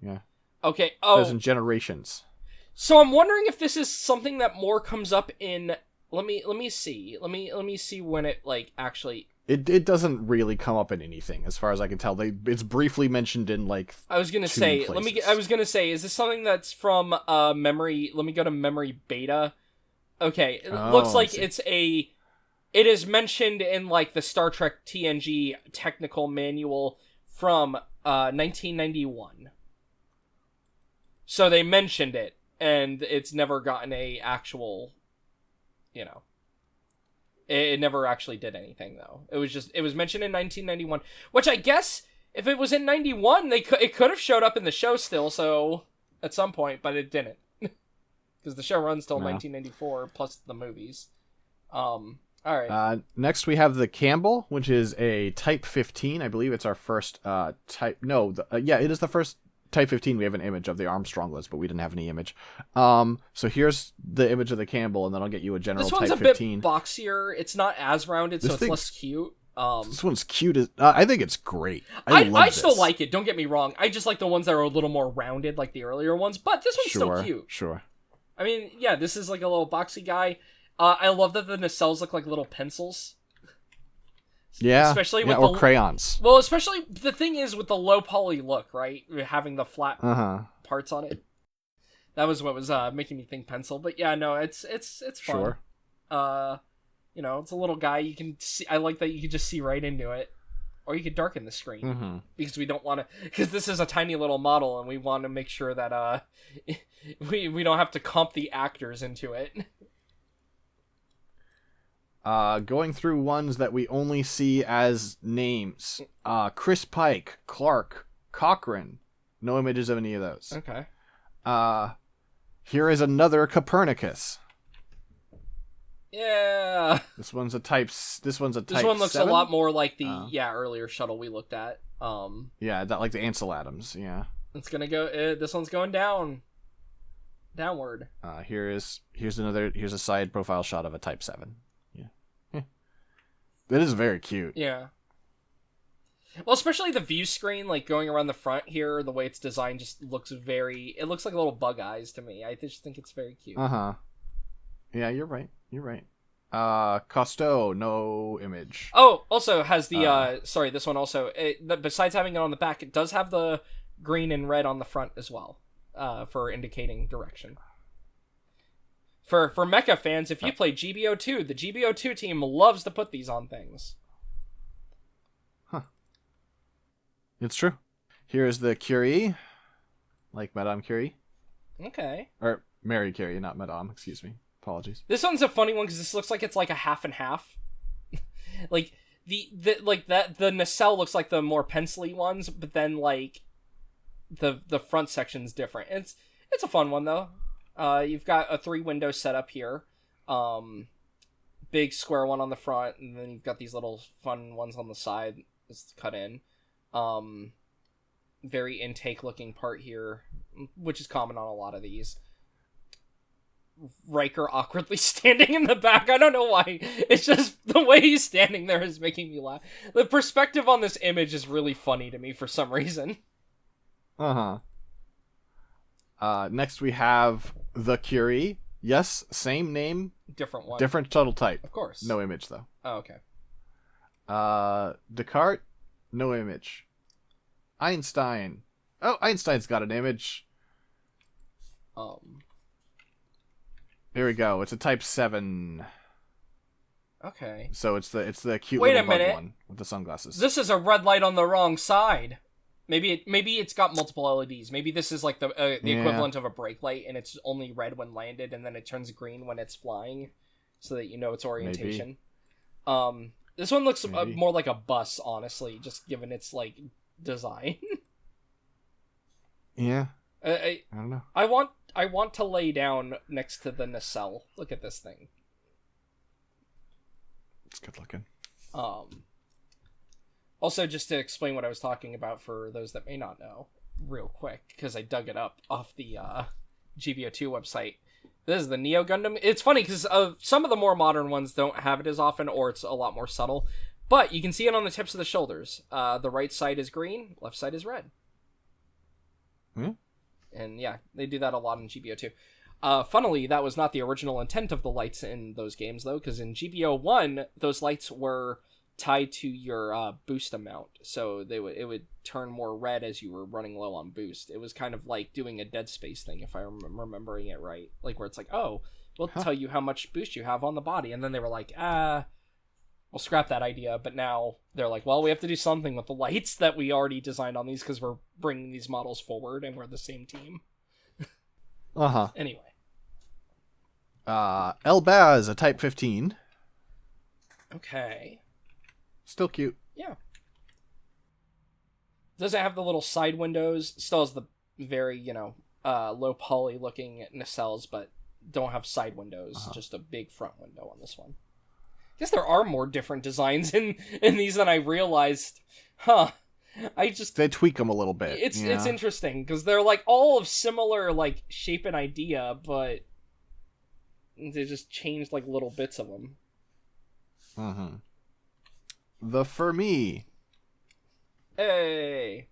yeah. Okay. That was Oh, in Generations. so I'm wondering if this is something that more comes up in. Let me see. Let me see when it like actually. It doesn't really come up in anything, as far as I can tell. It's briefly mentioned in like. I was gonna two say. places. I was gonna say. Is this something that's from memory? Let me go to memory beta. Okay, it looks like it's a. It is mentioned in like the Star Trek TNG technical manual from 1991. So they mentioned it, and it's never gotten a actual. You know. It never actually did anything, though. It was mentioned in 1991, which I guess if it was in 91, it could have showed up in the show still, so at some point, but it didn't. Because the show runs till 1994 plus the movies. All right. Next we have the Campbell, which is a Type 15. I believe it's our first type. No, yeah, it is the first Type 15 we have an image of. The Armstrong was, but we didn't have any image. So here's the image of the Campbell, and then I'll get you a general This one's Type a 15. bit boxier. It's not as rounded, so it's less cute. This one's cute. I think it's great. I love this. still like it. Don't get me wrong. I just like the ones that are a little more rounded, like the earlier ones. But this one's still cute. Sure. I mean, yeah, this is like a little boxy guy. I love that the nacelles look like little pencils. Yeah, especially with or crayons. Well, especially the thing is with the low poly look, right? Having the flat parts on it. That was what was making me think pencil. But yeah, no, it's fun. Sure. It's a little guy. You can see. I like that you can just see right into it, or you could darken the screen because we don't want to. Because this is a tiny little model, and we want to make sure that we don't have to comp the actors into it. Going through ones that we only see as names. Chris Pike, Clark, Cochrane. No images of any of those. Okay. Here is another Copernicus. Yeah. This one's a type. This one looks 7? A lot more like the earlier shuttle we looked at. Yeah, that like the Ansel Adams. Yeah. It's gonna go. This one's going downward. Here's a side profile shot of a Type 7. That is very cute. Yeah. Well, especially the view screen, like going around the front here, the way it's designed just looks it looks like little bug eyes to me. I just think it's very cute. Yeah, you're right. Cousteau, no image. Oh, also has the, this one also, besides having it on the back, it does have the green and red on the front as well, for indicating direction. For mecha fans, if you play GBO2, the GBO2 team loves to put these on things. Huh. It's true. Here is the Curie, like Madame Curie. Okay. Or Mary Curie, not Madame, excuse me. Apologies. This one's a funny one because this looks like it's like a half and half. Like the nacelle looks like the more pencily ones, but then like the front section's different. It's a fun one though. You've got a 3-window setup here. Big square one on the front, and then you've got these little fun ones on the side. It's cut in. Very intake looking part here, which is common on a lot of these. Riker awkwardly standing in the back. I don't know why. It's just the way he's standing there is making me laugh. The perspective on this image is really funny to me for some reason. Next we have the Curie. Yes, same name. Different one. Different shuttle type. Of course. No image, though. Oh, okay. Descartes, no image. Einstein. Oh, Einstein's got an image. Here we go. It's a Type 7. Okay. So it's the cute Wait little a minute. bug one with the sunglasses. This is a red light on the wrong side. Maybe it's got multiple LEDs. Maybe this is like the equivalent of a brake light, and it's only red when landed, and then it turns green when it's flying, so that you know its orientation. Maybe. This one looks more like a bus, honestly, just given its like design. Yeah. I don't know. I want to lay down next to the nacelle. Look at this thing. It's good looking. Also, just to explain what I was talking about for those that may not know, real quick, because I dug it up off the GBO2 website. This is the Neo Gundam. It's funny because some of the more modern ones don't have it as often, or it's a lot more subtle. But you can see it on the tips of the shoulders. The right side is green, left side is red. And yeah, they do that a lot in GBO2. Funnily, that was not the original intent of the lights in those games, though, because in GBO1, those lights were tied to your boost amount, so it would turn more red as you were running low on boost. It was kind of like doing a Dead Space thing, if I'm remembering it right. Like, where it's like, oh, we'll tell you how much boost you have on the body, and then they were like, we'll scrap that idea, but now they're like, well, we have to do something with the lights that we already designed on these because we're bringing these models forward, and we're the same team. Anyway. Elbaz, a Type 15. Okay. Still cute. Yeah. Doesn't have the little side windows. Still has the very, low poly looking nacelles, but don't have side windows. Just a big front window on this one. I guess there are more different designs in these than I realized. They tweak them a little bit. It's interesting because they're like all of similar like shape and idea, but they just changed like little bits of them. The Fermi. Hey,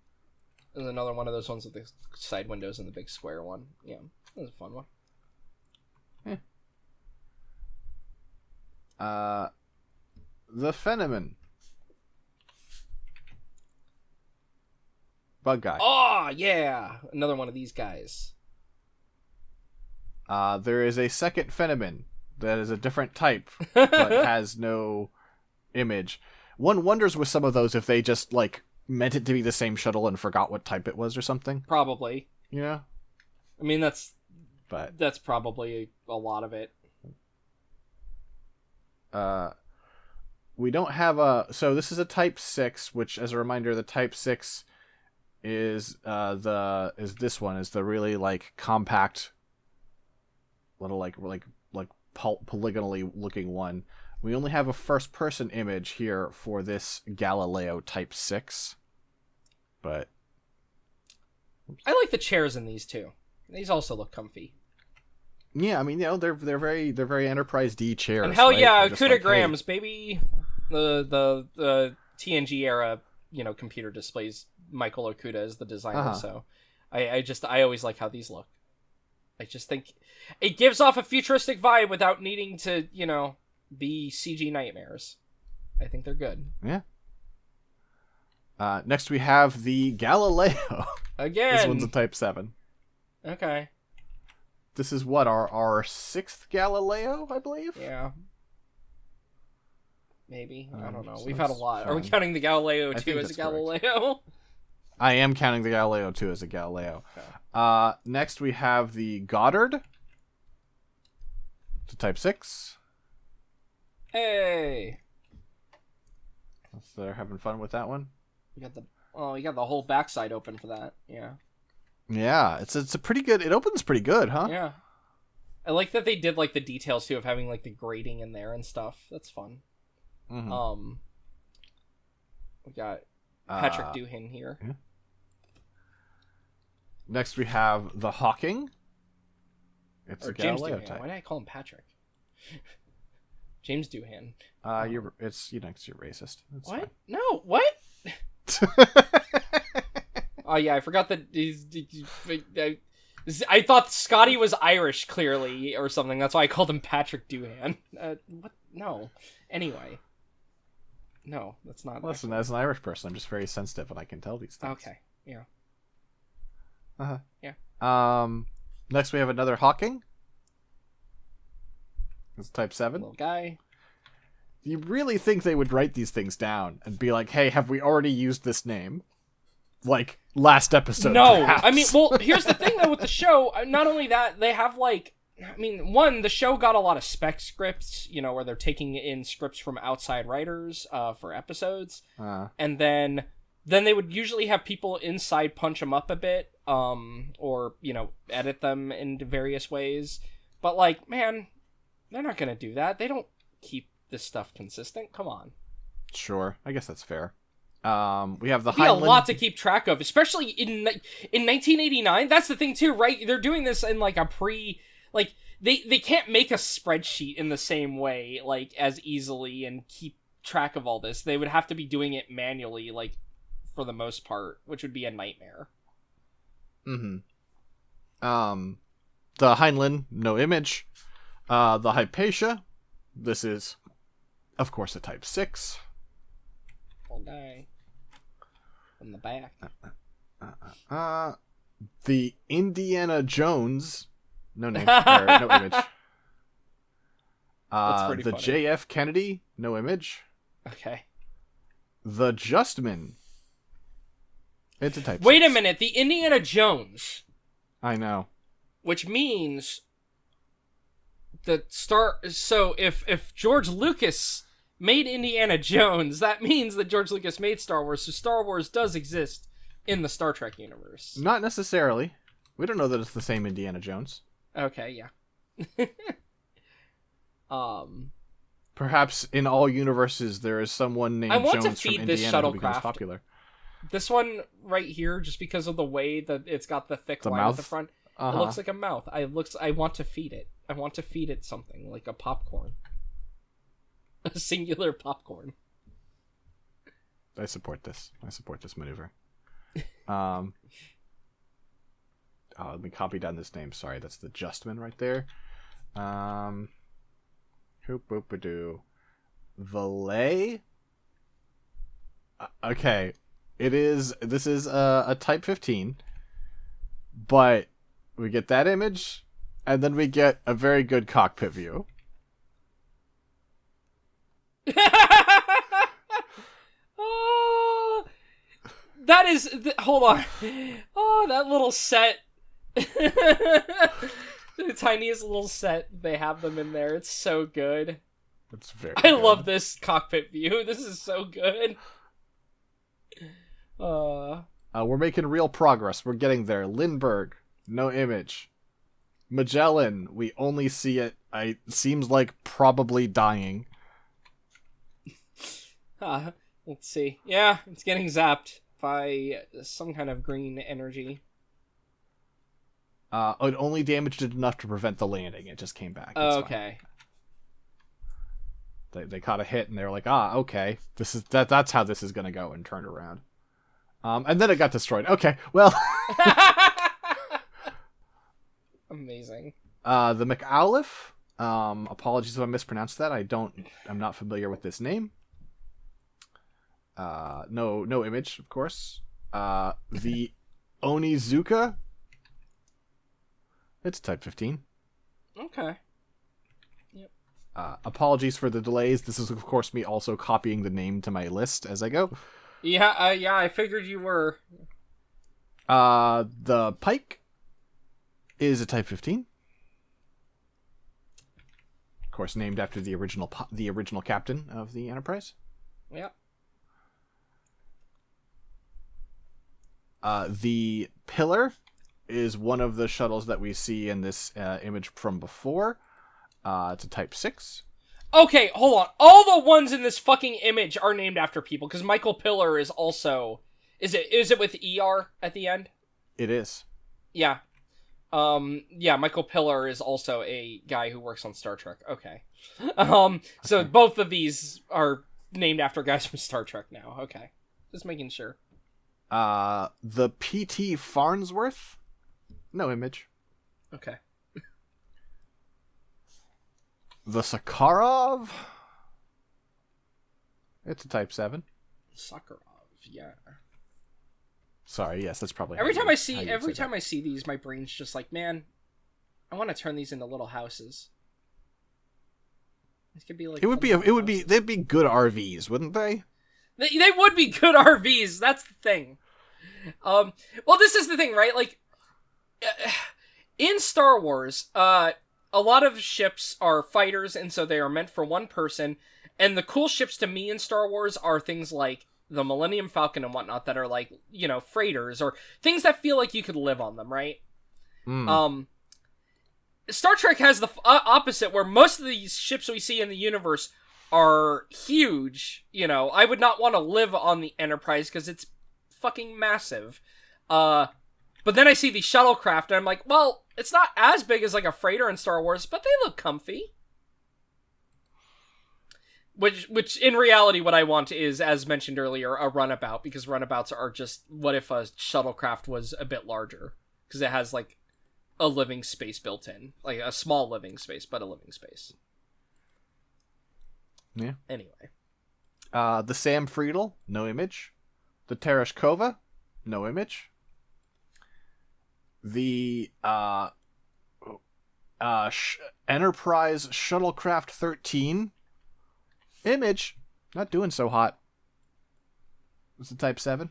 there's another one of those ones with the side windows and the big square one. Yeah, that was a fun one. The Fenneman. Bug guy. Oh, yeah! Another one of these guys. There is a second Fenneman that is a different type, but has no image. One wonders with some of those if they just, like, meant it to be the same shuttle and forgot what type it was or something. Probably. Yeah. I mean, that's probably a lot of it. We don't have so this is a Type 6, which, as a reminder, the Type 6 is this one, is the really, like, compact little, like polygonally looking one. We only have a first-person image here for this Galileo Type 6, but I like the chairs in these too. These also look comfy. Yeah, I mean, they're very Enterprise D chairs. And hell right? yeah, CUDA-grams, like, baby. The TNG era, computer displays Michael Okuda as the designer. So I always like how these look. I just think it gives off a futuristic vibe without needing to, be CG nightmares. I think they're good. Yeah. Next we have the Galileo. Again. This one's a Type 7. Okay. This is what, our sixth Galileo, I believe? Yeah. Maybe. I don't know. So We've had a lot. fun. Are we counting the Galileo 2 as a Galileo? I am counting the Galileo 2 as a Galileo. Okay. Next we have the Goddard. It's a Type 6. Hey. So they're having fun with that one. You got the whole backside open for that. Yeah. Yeah, it's a pretty good. It opens pretty good, huh? Yeah. I like that they did like the details too of having like the grating in there and stuff. That's fun. Mm-hmm. We got Patrick Doohan here. Yeah. Next we have the Hawking. It's a James Galileo Doohan. type. Why did I call him Patrick? James Doohan. You're racist. That's what? Fine. No, what? Oh yeah, I forgot that I thought Scotty was Irish, clearly, or something. That's why I called him Patrick Doohan. What? No. Anyway. No, that's not. Listen, as an Irish person, I'm just very sensitive and I can tell these things. Okay. Yeah. Yeah. Next we have another Hawking. It's Type 7. Little guy. You really think they would write these things down and be like, hey, have we already used this name? Like, last episode, No. perhaps. I mean, well, here's the thing, though, with the show. Not only that, they have, like... I mean, one, the show got a lot of spec scripts, where they're taking in scripts from outside writers for episodes. And then they would usually have people inside punch them up a bit, or, edit them in various ways. But, like, man, they're not going to do that. They don't keep this stuff consistent. Come on. Sure. I guess that's fair. We have the It'd be a Heinlein. lot to keep track of, especially in 1989. That's the thing too, right? They're doing this in like a like they can't make a spreadsheet in the same way like as easily and keep track of all this. They would have to be doing it manually, like for the most part, which would be a nightmare. Mm-hmm. The Heinlein, no image. The Hypatia, this is, of course, a Type 6. Will die in the back. The Indiana Jones, no name, or no image. That's pretty the funny. JF Kennedy, no image. Okay. The Justman, it's a Type 6. Wait a minute, the Indiana Jones, I know. which means so if George Lucas made Indiana Jones, that means that George Lucas made Star Wars, so Star Wars does exist in the Star Trek universe. Not necessarily. We don't know that it's the same Indiana Jones. Okay, yeah. Perhaps in all universes there is someone named I want Jones to from feed this Indiana who becomes shuttlecraft. popular. This one right here, just because of the way that it's got the thick line at the mouth? front, Uh-huh. it looks like a mouth. I want to feed it. I want to feed it something, like a popcorn. A singular popcorn. I support this. I support this maneuver. Let me copy down this name. Sorry, that's the Justman right there. Hoop-boop-a-doo. Valet? Okay. This is a Type 15. But we get that image, and then we get a very good cockpit view. Oh, that is. Hold on. Oh, that little set. The tiniest little set. They have them in there. It's so good. It's very I good. love this cockpit view. This is so good. We're making real progress. We're getting there. Lindbergh, no image. Magellan, we only see it. It seems like probably dying. Let's see. Yeah, it's getting zapped by some kind of green energy. It only damaged it enough to prevent the landing. It just came back. It's fine. Okay. They caught a hit and they were like, okay, that's how this is gonna go, and turned around. And then it got destroyed. Okay, well. Amazing. The McAuliffe. Apologies if I mispronounced that. I'm not familiar with this name. No image, of course. The Onizuka. It's Type 15. Okay. Apologies for the delays. This is, of course, me also copying the name to my list as I go. Yeah, I figured you were. The Pike is a Type 15. Of course, named after the original captain of the Enterprise. Yeah. The Pillar is one of the shuttles that we see in this image from before. It's a Type 6. Okay, hold on. All the ones in this fucking image are named after people, because Michael Pillar is also... Is it with ER at the end? It is. Yeah. Yeah, Michael Pillar is also a guy who works on Star Trek. Okay. So both of these are named after guys from Star Trek now. Okay. Just making sure. The P.T. Farnsworth? No image. Okay. The Sakharov? It's a Type 7. Sakharov, yeah. Sorry, yes, that's probably Every time I see these, my brain's just like, man, I want to turn these into little houses. This could be like they'd be good RVs, wouldn't they? They would be good RVs. That's the thing. Well, this is the thing, right? Like, in Star Wars, a lot of ships are fighters, and so they are meant for one person. And the cool ships to me in Star Wars are things like the Millennium Falcon and whatnot that are like, you know, freighters or things that feel like you could live on them, right? Star Trek has the opposite, where most of these ships we see in the universe are huge. You know, I would not want to live on the Enterprise because it's fucking massive. But then I see the shuttlecraft and I'm like, well, it's not as big as like a freighter in Star Wars, but they look comfy. Which in reality, what I want is, as mentioned earlier, a runabout, because runabouts are just, what if a shuttlecraft was a bit larger? Because it has, like, a living space built in. Like, a small living space, but a living space. Yeah. Anyway. The Sam Friedel, no image. The Tereshkova, no image. The Enterprise Shuttlecraft 13, image, not doing so hot. It's the Type 7.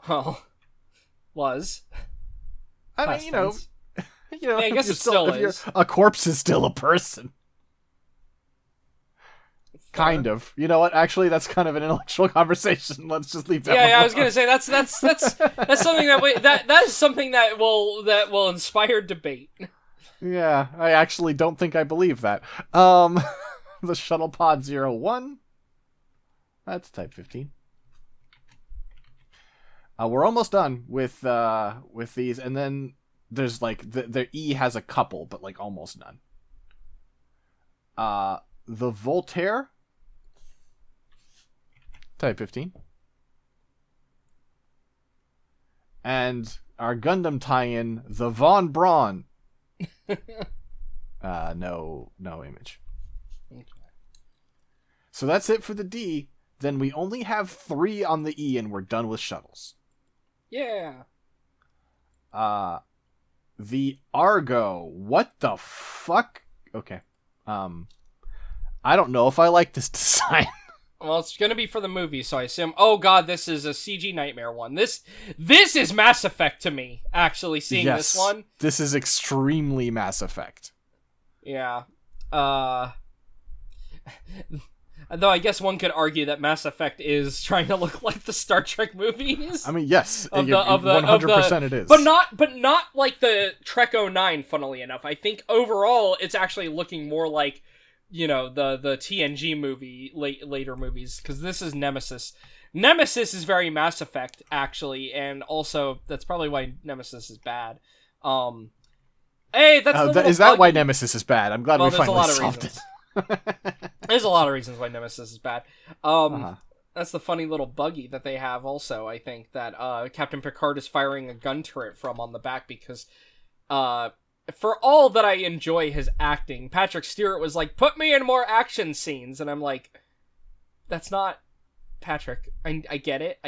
Well, was. I mean, Past tense. Yeah, I guess it still is. A corpse is still a person. Kind of. You know what? Actually, that's kind of an intellectual conversation. Let's just leave that. Yeah, I was gonna say that's something that is something that will inspire debate. Yeah, I actually don't think I believe that. The Shuttle Pod 01. That's Type 15. We're almost done with these, and then there's like the E has a couple, but like almost none. The Voltaire, Type 15. And our Gundam tie-in, the Von Braun. No image. Okay. So that's it for the D. Then we only have 3 on the E, and we're done with shuttles. Yeah. The Argo. What the fuck? Okay. I don't know if I like this design. Well, it's gonna be for the movie, so I assume. Oh God, this is a CG nightmare one. This is Mass Effect to me. Actually, seeing this one. This is extremely Mass Effect. Yeah. Though I guess one could argue that Mass Effect is trying to look like the Star Trek movies. I mean, yes, 100% it is. But not like the Trek 09, funnily enough. I think overall it's actually looking more like, you know, the TNG movie, later movies, because this is Nemesis. Nemesis is very Mass Effect, actually, and also that's probably why Nemesis is bad. Hey, that's is that why Nemesis is bad? I'm glad we finally solved it. There's a lot of reasons why Nemesis is bad. That's the funny little buggy that they have also, I think, that Captain Picard is firing a gun turret from on the back because for all that I enjoy his acting, Patrick Stewart was like, put me in more action scenes, and I'm like, that's not Patrick. I get it,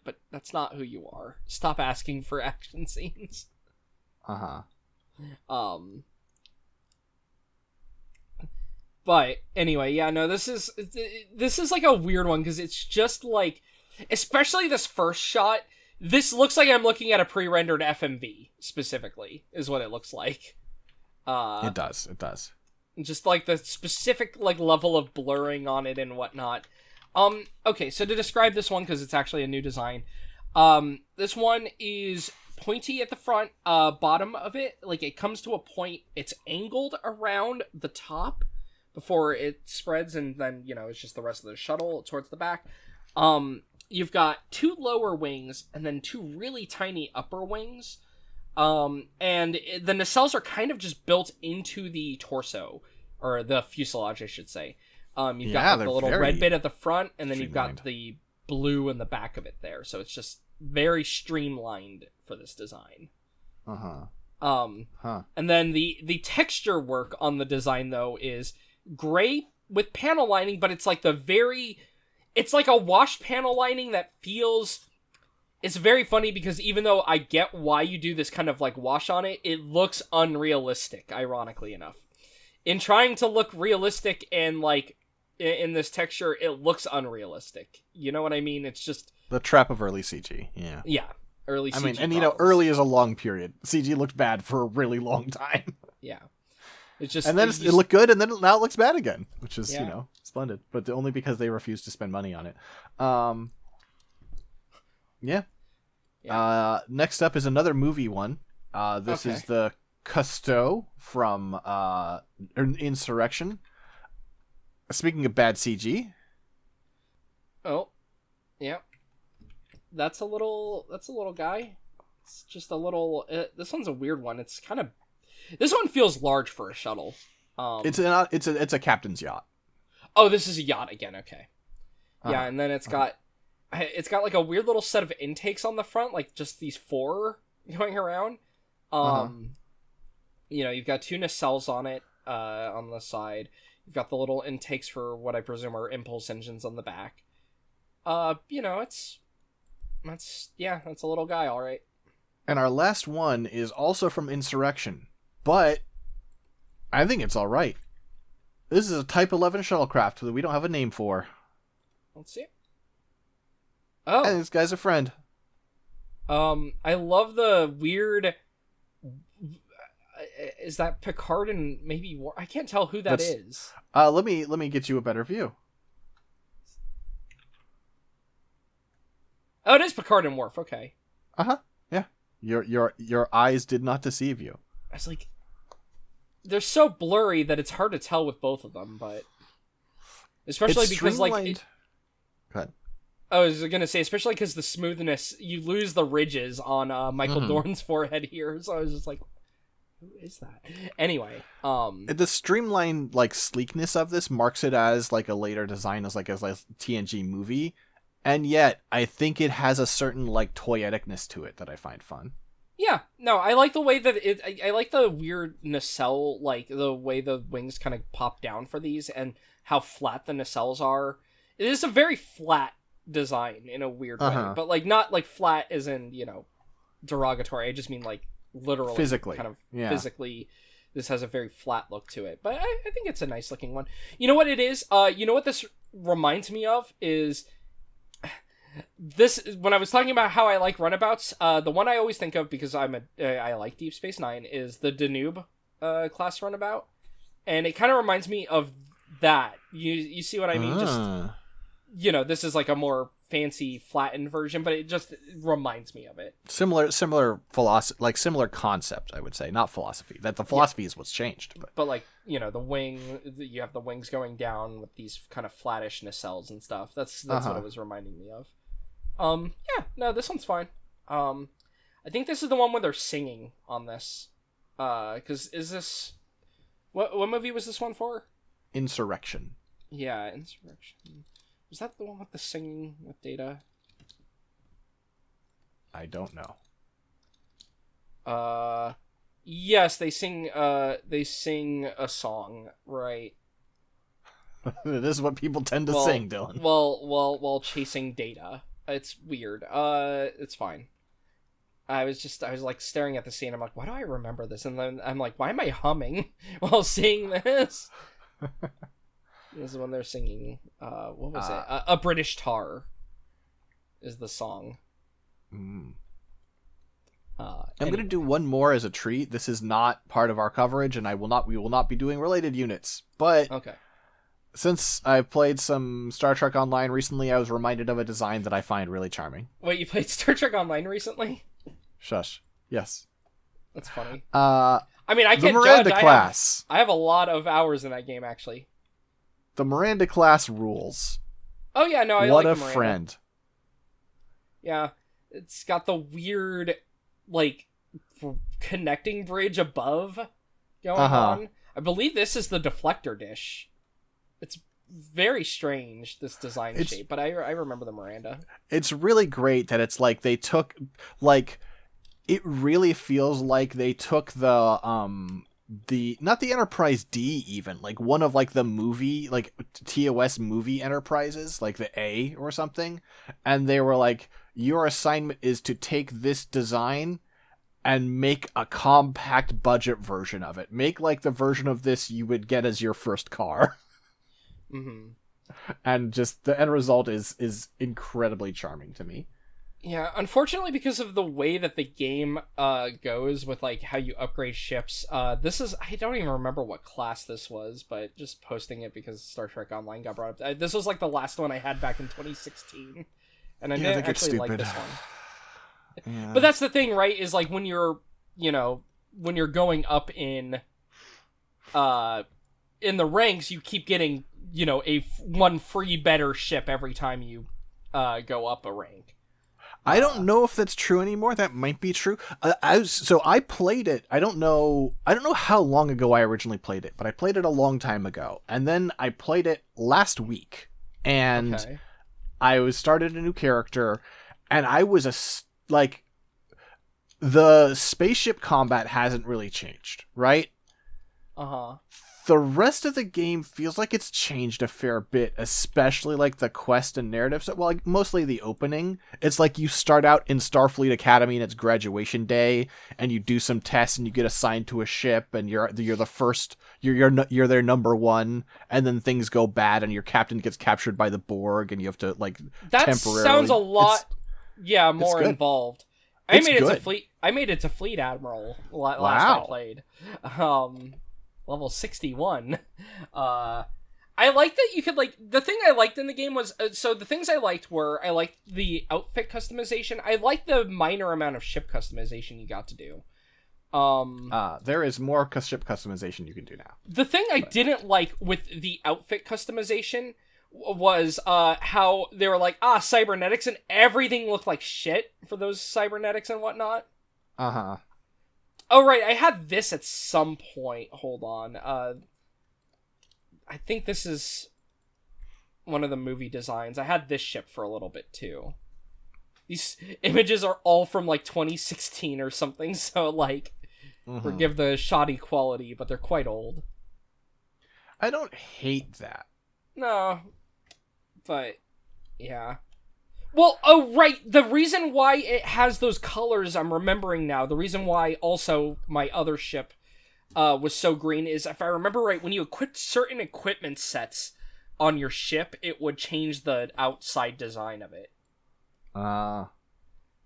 but that's not who you are. Stop asking for action scenes. But anyway, yeah, no, this is like a weird one because it's just like, especially this first shot, this looks like I'm looking at a pre-rendered FMV specifically, is what it looks like. It does. Just like the specific like level of blurring on it and whatnot. Okay, so to describe this one, because it's actually a new design, this one is pointy at the front, bottom of it, like it comes to a point, it's angled around the top before it spreads, and then, you know, it's just the rest of the shuttle towards the back. You've got 2 lower wings, and then 2 really tiny upper wings, and the nacelles are kind of just built into the torso, or the fuselage, I should say. You've got like, the little red bit at the front, and then you've got the blue in the back of it there, so it's just very streamlined for this design. And then the texture work on the design, though, is gray with panel lining, but it's like it's like a washed panel lining that feels, it's very funny because even though I get why you do this kind of like wash on it, it looks unrealistic, ironically enough. In trying to look realistic and like in this texture, it looks unrealistic. You know what I mean? It's just the trap of early CG. Yeah. Early CG. I mean, and you know, early is a long period. CG looked bad for a really long time. Yeah. It's just, and then it looked good, and then now it looks bad again, which is, you know, splendid. But only because they refused to spend money on it. Yeah. Next up is another movie one. This is the Cousteau from Insurrection. Speaking of bad CG. Oh, yeah. That's a little guy. It's just a little. This one's a weird one. It's kind of. This one feels large for a shuttle. It's a captain's yacht. Oh, this is a yacht again. Okay. Uh-huh. Yeah, and then it's got like a weird little set of intakes on the front, like just these 4 going around. You know, you've got 2 nacelles on it, on the side. You've got the little intakes for what I presume are impulse engines on the back. You know, that's a little guy, all right. And our last one is also from Insurrection, but I think it's all right. This is a Type 11 shuttlecraft that we don't have a name for. Let's see. Oh. And this guy's a friend. I love the weird... Is that Picard and maybe... I can't tell who that is. Let me get you a better view. Oh, it is Picard and Worf, okay. Uh-huh, yeah. Your eyes did not deceive you. I was like... They're so blurry that it's hard to tell with both of them, but... Especially it's because, like... Go ahead. I was gonna say, especially because the smoothness, you lose the ridges on Michael Dorn's forehead here, so I was just like, who is that? Anyway, the streamlined, like, sleekness of this marks it as, like, a later design as, like, a TNG movie, and yet, I think it has a certain, like, toyeticness to it that I find fun. Yeah, no, I like the way that I like the weird nacelle, like, the way the wings kind of pop down for these, and how flat the nacelles are. It is a very flat design in a weird way, but, like, not, like, flat as in, you know, derogatory. I just mean, like, literally. Physically. Kind of physically. This has a very flat look to it. But I think it's a nice looking one. You know what it is? You know what this reminds me of is... This, when I was talking about how I like runabouts, the one I always think of, because I like Deep Space Nine, is the Danube class runabout. And it kind of reminds me of that. You see what I mean? Just, you know, this is like a more fancy, flattened version, but it just reminds me of it. Similar philosophy, like similar concept, I would say. Not philosophy. That the philosophy is what's changed. But like, you know, you have the wings going down with these kind of flattish nacelles and stuff. That's what it was reminding me of. Yeah, no, this one's fine. I think this is the one where they're singing on this. Because is this... What movie was this one for? Insurrection. Yeah, Insurrection. Was that the one with the singing with Data? I don't know. Yes, they sing a song, right? It is what people tend to sing, Dylan. While chasing Data. It's weird. It's fine. I was like staring at the scene. I'm like, why do I remember this? And then I'm like, why am I humming while seeing this? This is when they're singing. What was it? A British Tar is the song. I'm Anyway. going to do one more as a treat. This is not part of our coverage, and we will not be doing related units. But okay. Since I've played some Star Trek Online recently, I was reminded of a design that I find really charming. Wait, you played Star Trek Online recently? Shush. Yes. That's funny. I mean, I can't the Miranda judge. class. I have a lot of hours in that game, actually. The Miranda class rules. Oh yeah, no, I what like a the Miranda. friend. Yeah, it's got the weird, like, connecting bridge above going on. I believe this is the deflector dish. It's very strange, this design shape, but I remember the Miranda. It's really great that it's like they took, like, it really feels like they took the not the Enterprise D even, like one of like the movie, like TOS movie Enterprises, like the A or something, and they were like, your assignment is to take this design and make a compact budget version of it. Make like the version of this you would get as your first car. Mm-hmm. And just the end result is incredibly charming to me. Yeah, unfortunately, because of the way that the game goes with like how you upgrade ships, this is, I don't even remember what class this was, but just posting it because Star Trek Online got brought up. This was like the last one I had back in 2016, and I didn't actually like this one. Yeah. But that's the thing, right? Is like when you're, you know, when you're going up in the ranks, you keep getting, one free better ship every time you go up a rank. I don't know if that's true anymore. That might be true. I played it. I don't know how long ago I originally played it, but I played it a long time ago, and then I played it last week, and Okay. I started a new character, and I was the spaceship combat hasn't really changed, right? Uh-huh. The rest of the game feels like it's changed a fair bit, especially like the quest and narrative. So, well, like mostly the opening. It's like you start out in Starfleet Academy and it's graduation day, and you do some tests and you get assigned to a ship, and you're the first. You're their number one, and then things go bad, and your captain gets captured by the Borg, and you have to like that temporarily. Sounds a lot. More good. Involved. It's I made it to Fleet Admiral last Wow. I played. Level 61. I like that you could, like, the thing I liked in the game was, so the things I liked were, I liked the outfit customization. I liked the minor amount of ship customization you got to do. There is more ship customization you can do now. The thing I didn't like with the outfit customization was how they were like, cybernetics, and everything looked like shit for those cybernetics and whatnot. Uh-huh. Oh, right, I had this at some point. Hold on. I think this is one of the movie designs. I had this ship for a little bit, too. These images are all from, like, 2016 or something, so, like, forgive the shoddy quality, but they're quite old. I don't hate that. No, but, yeah. Well, oh, right, the reason why it has those colors, I'm remembering now, the reason why also my other ship was so green is, if I remember right, when you equipped certain equipment sets on your ship, it would change the outside design of it.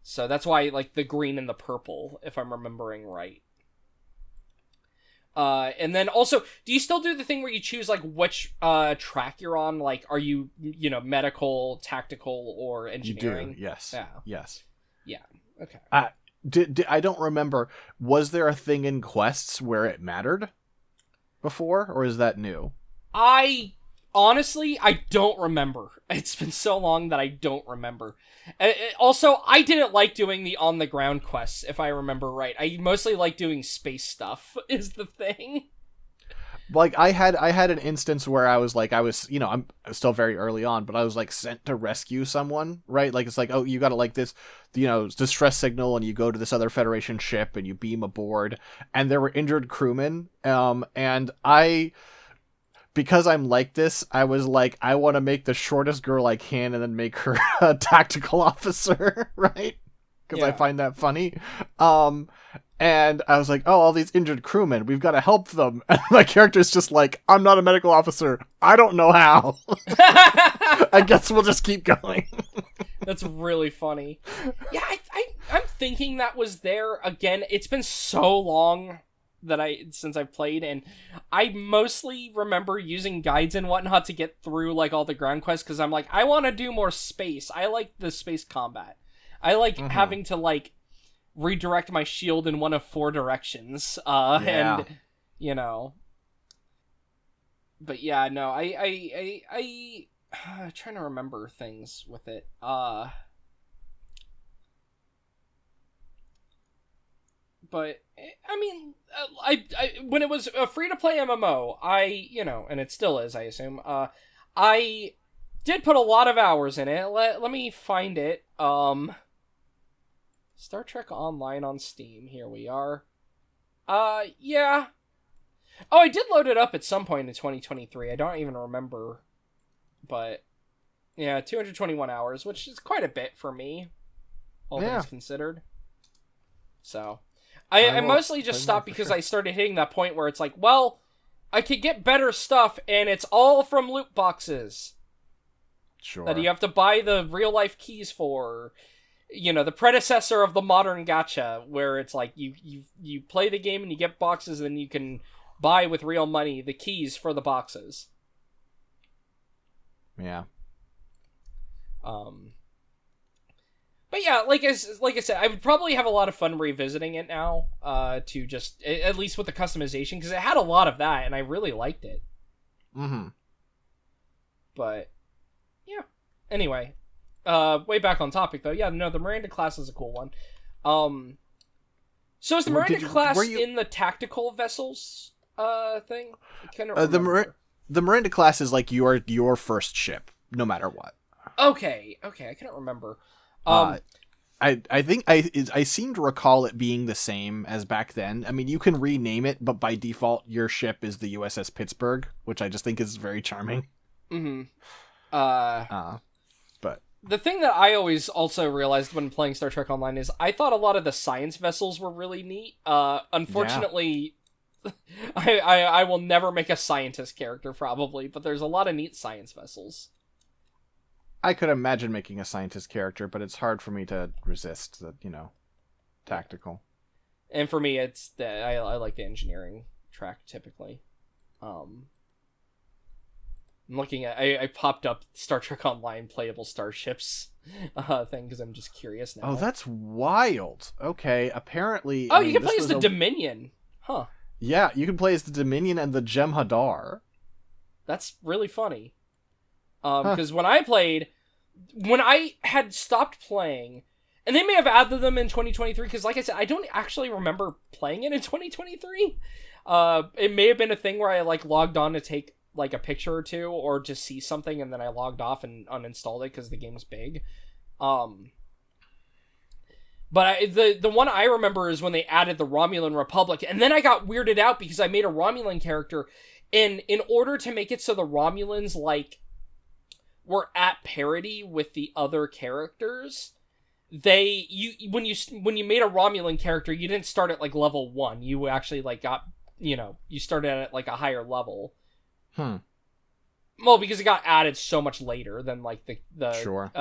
So that's why, like, the green and the purple, if I'm remembering right. And then also, do you still do the thing where you choose, like, which track you're on? Like, are you, medical, tactical, or engineering? You do, yes. Yeah. Yes. Yeah, okay. I don't remember. Was there a thing in quests where it mattered before, or is that new? Honestly, I don't remember. It's been so long that I don't remember. Also, I didn't like doing the on-the-ground quests, if I remember right. I mostly like doing space stuff, is the thing. Like, I had an instance where I was, I'm still very early on, but I was, like, sent to rescue someone, right? Like, it's like, oh, you gotta, like, this, distress signal, and you go to this other Federation ship, and you beam aboard, and there were injured crewmen, and because I'm like this, I was like, I want to make the shortest girl I can and then make her a tactical officer, right? Because I find that funny. And I was like, oh, all these injured crewmen, we've got to help them. And my character's just like, I'm not a medical officer. I don't know how. I guess we'll just keep going. That's really funny. Yeah, I'm thinking that was there again. It's been so long since I've played, and I mostly remember using guides and whatnot to get through, like, all the ground quests, because I'm like, I want to do more space. I like the space combat. I like having to, like, redirect my shield in one of 4 directions, and, but yeah, no, I'm trying to remember things with it, but I mean, I when it was a free-to-play MMO, and it still is, I assume, I did put a lot of hours in it. Let me find it. Star Trek Online on Steam. Here we are. Yeah. Oh, I did load it up at some point in 2023. I don't even remember. But, yeah, 221 hours, which is quite a bit for me, all things considered. So, I mostly just stopped because I started hitting that point where it's like, well, I could get better stuff, and it's all from loot boxes. Sure. That you have to buy the real-life keys for. The predecessor of the modern gacha, where it's like you play the game and you get boxes, and then you can buy with real money the keys for the boxes. Yeah. But But yeah, like I said, I would probably have a lot of fun revisiting it now, to just, at least with the customization, because it had a lot of that, and I really liked it. Mm-hmm. But, yeah. Anyway, way back on topic, though. Yeah, no, the Miranda class is a cool one. So is the Miranda class in the tactical vessels, thing? I can't remember. The Miranda class is like your first ship, no matter what. Okay, I can't remember. I think I seem to recall it being the same as back then. I mean, you can rename it, but by default, your ship is the USS Pittsburgh, which I just think is very charming. Mm-hmm. But the thing that I always also realized when playing Star Trek Online is I thought a lot of the science vessels were really neat. Unfortunately, yeah. I will never make a scientist character probably, but there's a lot of neat science vessels. I could imagine making a scientist character, but it's hard for me to resist the, tactical. And for me, it's I like the engineering track typically. I'm looking at I popped up Star Trek Online playable starships thing because I'm just curious now. Oh, that's wild. Okay, apparently. Oh, you can play as the Dominion, huh? Yeah, you can play as the Dominion and the Jem'Hadar. That's really funny. Because when I had stopped playing, and they may have added them in 2023, because like I said, I don't actually remember playing it in 2023. It may have been a thing where I logged on to take a picture or two, or just see something, and then I logged off and uninstalled it because the game's big. But the one I remember is when they added the Romulan Republic, and then I got weirded out because I made a Romulan character, and in order to make it so the Romulans were at parity with the other characters, when you made a Romulan character, you didn't start at level 1. You actually you started at a higher level. Well, because it got added so much later than the sure.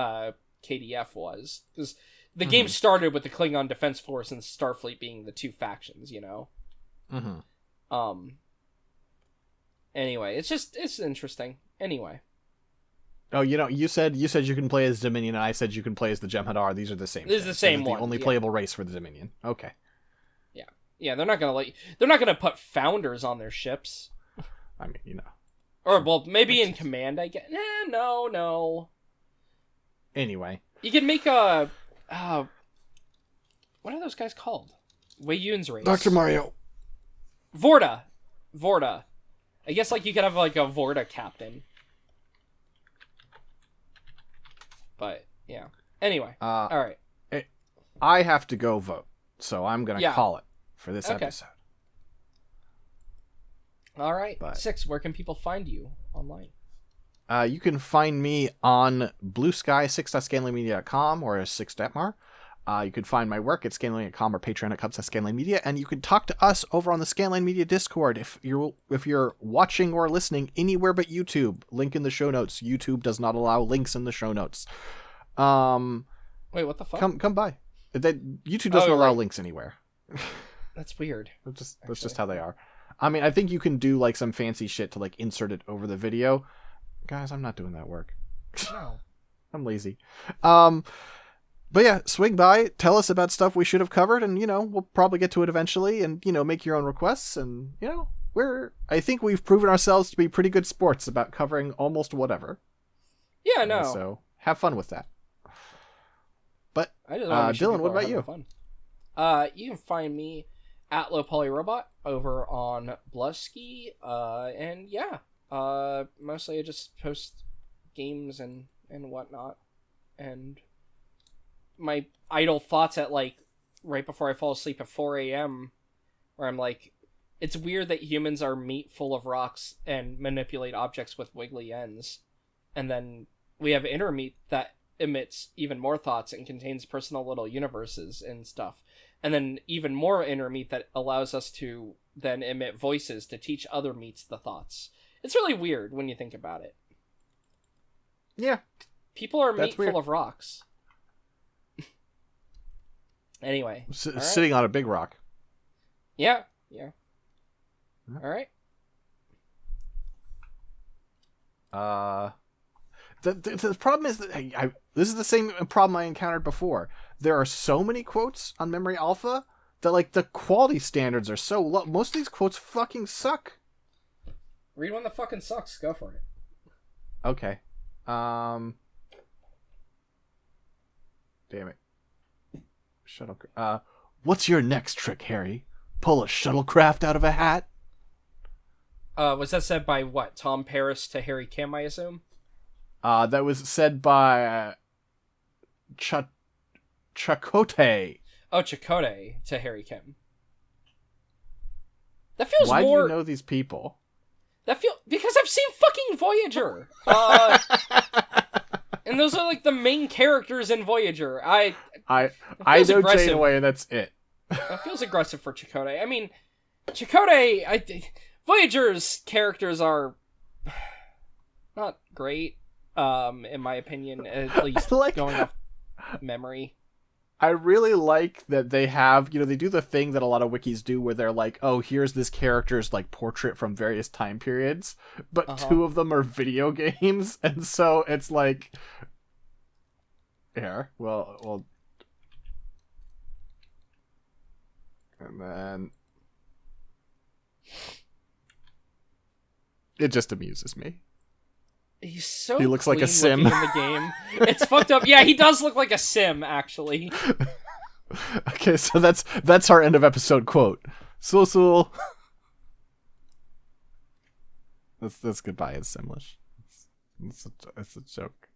KDF was, because the game started with the Klingon Defense Force and Starfleet being the two factions. Anyway, it's interesting. Anyway. Oh, you said you can play as Dominion, and I said you can play as the Jem'Hadar. These are the same. This is the same one. The only playable race for the Dominion. Okay. Yeah. They're not gonna put founders on their ships. I mean, Or well, maybe in command. I guess. No. Anyway, you can make a. What are those guys called? Wei Yun's race. Dr. Mario. Vorta. I guess you could have a Vorta captain. But, yeah. Anyway. All right. I have to go vote, so I'm going to call it for this episode. All right. But 6, where can people find you online? You can find me on Blue Sky, 6.scanlingmedia.com or as 6detmar. You can find my work at scanling.com or patreon.com/scanlingmedia, and you can talk to us over on the Scanline Media Discord if you're watching or listening anywhere but YouTube. Link in the show notes. YouTube does not allow links in the show notes. Wait, what the fuck? Come by. YouTube doesn't allow links anywhere. That's weird. That's just how they are. I mean, I think you can do some fancy shit to insert it over the video. Guys, I'm not doing that work. No. I'm lazy. But yeah, swing by, tell us about stuff we should have covered, and, we'll probably get to it eventually, and, make your own requests, and, I think we've proven ourselves to be pretty good sports about covering almost whatever. Yeah, no. So, have fun with that. But, Dylan, what about you? Fun. You can find me at Low Poly Robot over on Blusky, and yeah, mostly I just post games and whatnot, and my idle thoughts at right before I fall asleep at 4 a.m. where I'm it's weird that humans are meat full of rocks and manipulate objects with wiggly ends, and then we have inner meat that emits even more thoughts and contains personal little universes and stuff, and then even more inner meat that allows us to then emit voices to teach other meats the thoughts. It's really weird when you think about it. Yeah. People are meat full of rocks. Anyway. Sitting on a big rock. Yeah. All right. The problem is that this is the same problem I encountered before. There are so many quotes on Memory Alpha that like the quality standards are so low. Most of these quotes fucking suck. Read one that fucking sucks. Go for it. Okay. Damn it. Shuttle. What's your next trick, Harry? Pull a shuttlecraft out of a hat? Was that said by what? Tom Paris to Harry Kim, I assume? That was said by Chakotay. Oh, Chakotay to Harry Kim. That feels Why more... do you know these people? Because I've seen fucking Voyager. And those are like the main characters in Voyager. I know aggressive. Janeway, and that's it. That feels aggressive for Chakotay. I mean, Chakotay, Voyager's characters are not great, in my opinion, at least going off memory. I really like that they have, they do the thing that a lot of wikis do where they're like, oh, here's this character's like portrait from various time periods, but two of them are video games, and so it's like, here, well, and then it just amuses me. He looks like a sim in the game. It's fucked up. Yeah, he does look like a sim, actually. Okay, so that's our end of episode quote. So. That's goodbye in Simlish. It's a joke.